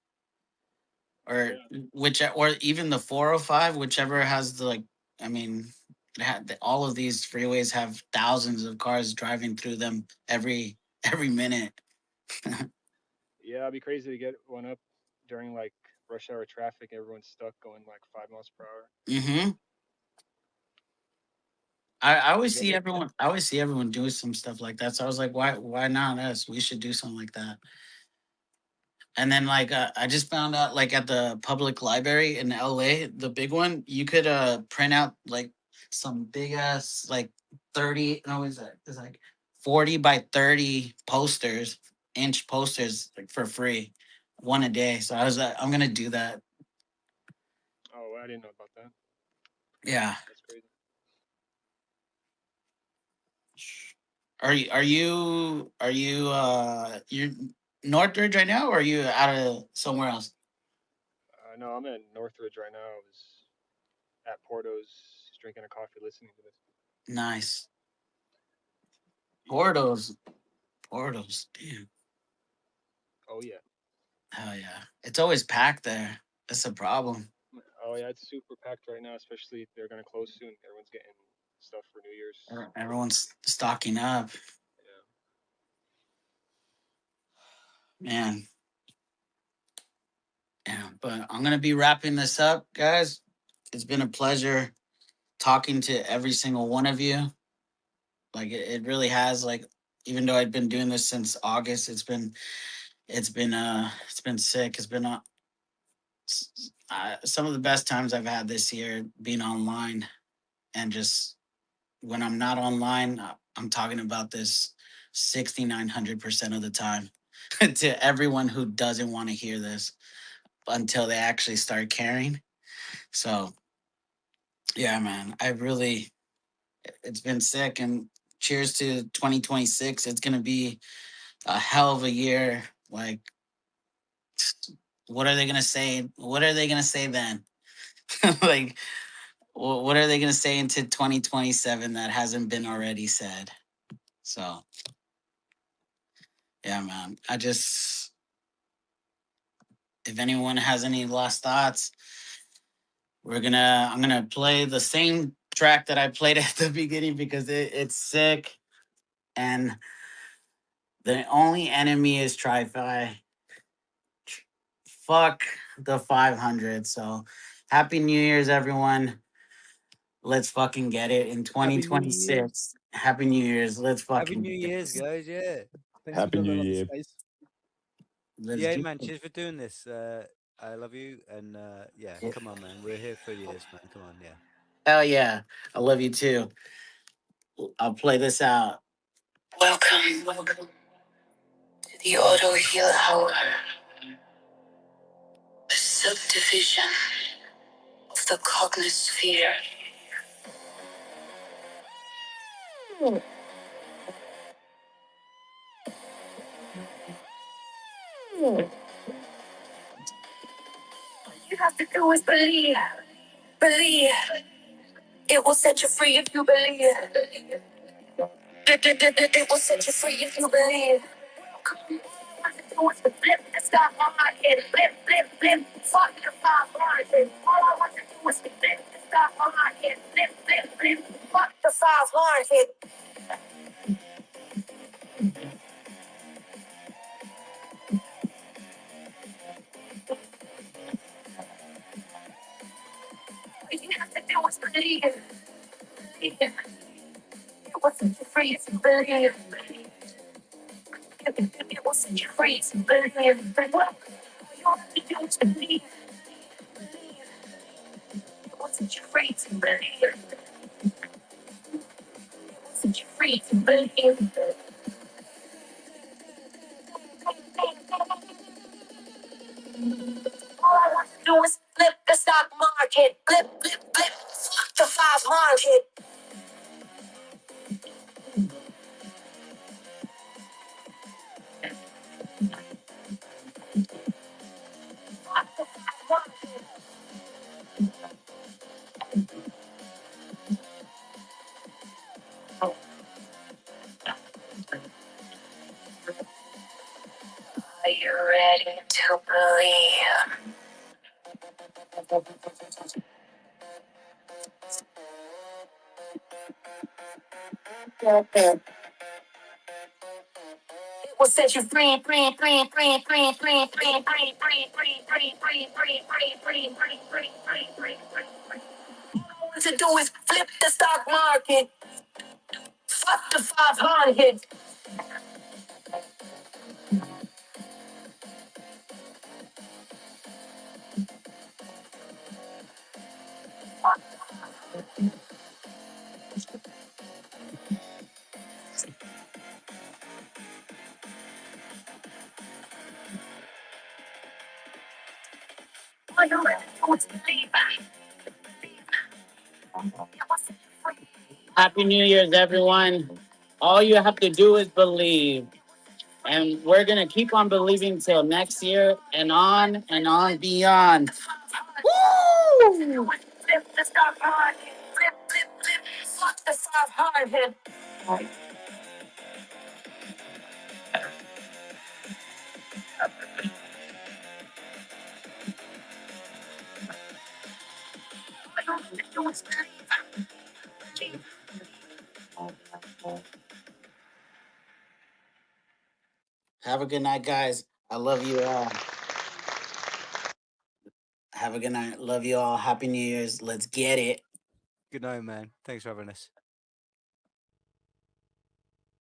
or Yeah, which or even the 405, whichever has the like. I mean, all of these freeways have thousands of cars driving through them every minute. yeah, it'd be crazy to get one up during like rush hour traffic. Everyone's stuck going like 5 miles per hour. Hmm. I We always get see it. everyone. I always see everyone doing some stuff like that. So I was like, why not us? We should do something like that. And then like I just found out like at the public library in LA, the big one, you could print out like some big ass like 30, no, is that? It's like 40 by 30 posters, inch posters like for free, one a day. So I was like, I'm gonna do that. Oh, I didn't know about that. Yeah. That's crazy. You're Northridge right now, or are you out of somewhere else? No, I'm in Northridge right now. I was at Porto's drinking a coffee, listening to this. Nice. Yeah. Portos. Portos. Damn. Oh yeah. Hell yeah. It's always packed there. That's a problem. Oh yeah. It's super packed right now. Especially they're gonna close soon. Everyone's getting stuff for New Year's. Everyone's stocking up. Yeah. Man. Yeah. But I'm gonna be wrapping this up, guys. It's been a pleasure talking to every single one of you. Like it really has. Like, even though I've been doing this since August, it's been sick. It's been some of the best times I've had this year being online, and just when I'm not online, I'm talking about this 6,900% of the time to everyone who doesn't want to hear this until they actually start caring. So yeah, man, it's been sick, and cheers to 2026. It's gonna be a hell of a year. Like, what are they gonna say? What are they gonna say then? Like, what are they going to say into 2027 that hasn't been already said? So, yeah, man. If anyone has any last thoughts, I'm going to play the same track that I played at the beginning because it's sick. And the only enemy is Tri-Fi. Fuck the 500. So, Happy New Year's, everyone. Let's fucking get it in Happy New Year. 2026. Happy New Year's. Let's Happy fucking New get Year's, this. guys. Yeah. Thanks for Happy New jumping up the Year. space. Let's Yeah, do man. it. Cheers for doing this. I love you, and yeah, come on, man. We're here for years, man. Come on, yeah. Hell yeah. I love you too. I'll play this out. Welcome to the Autoheal Hour, a subdivision of the cognosphere. You have to do is believe. Believe. It will set you free if you believe. It will set you free if you believe. All I want to do is flip and stop on my head. Flip, flip, flip. Fuck the 500. All I want to do is flip and stop on my head. Flip, flip, flip. Fuck the 500. Happy New Year's, everyone. All you have to do is believe. And we're going to keep on believing till next year and on beyond. Woo! Have a good night, guys. I love you all. Have a good night. Love you all. Happy New Year's. Let's get it. Good night, man. Thanks for having us.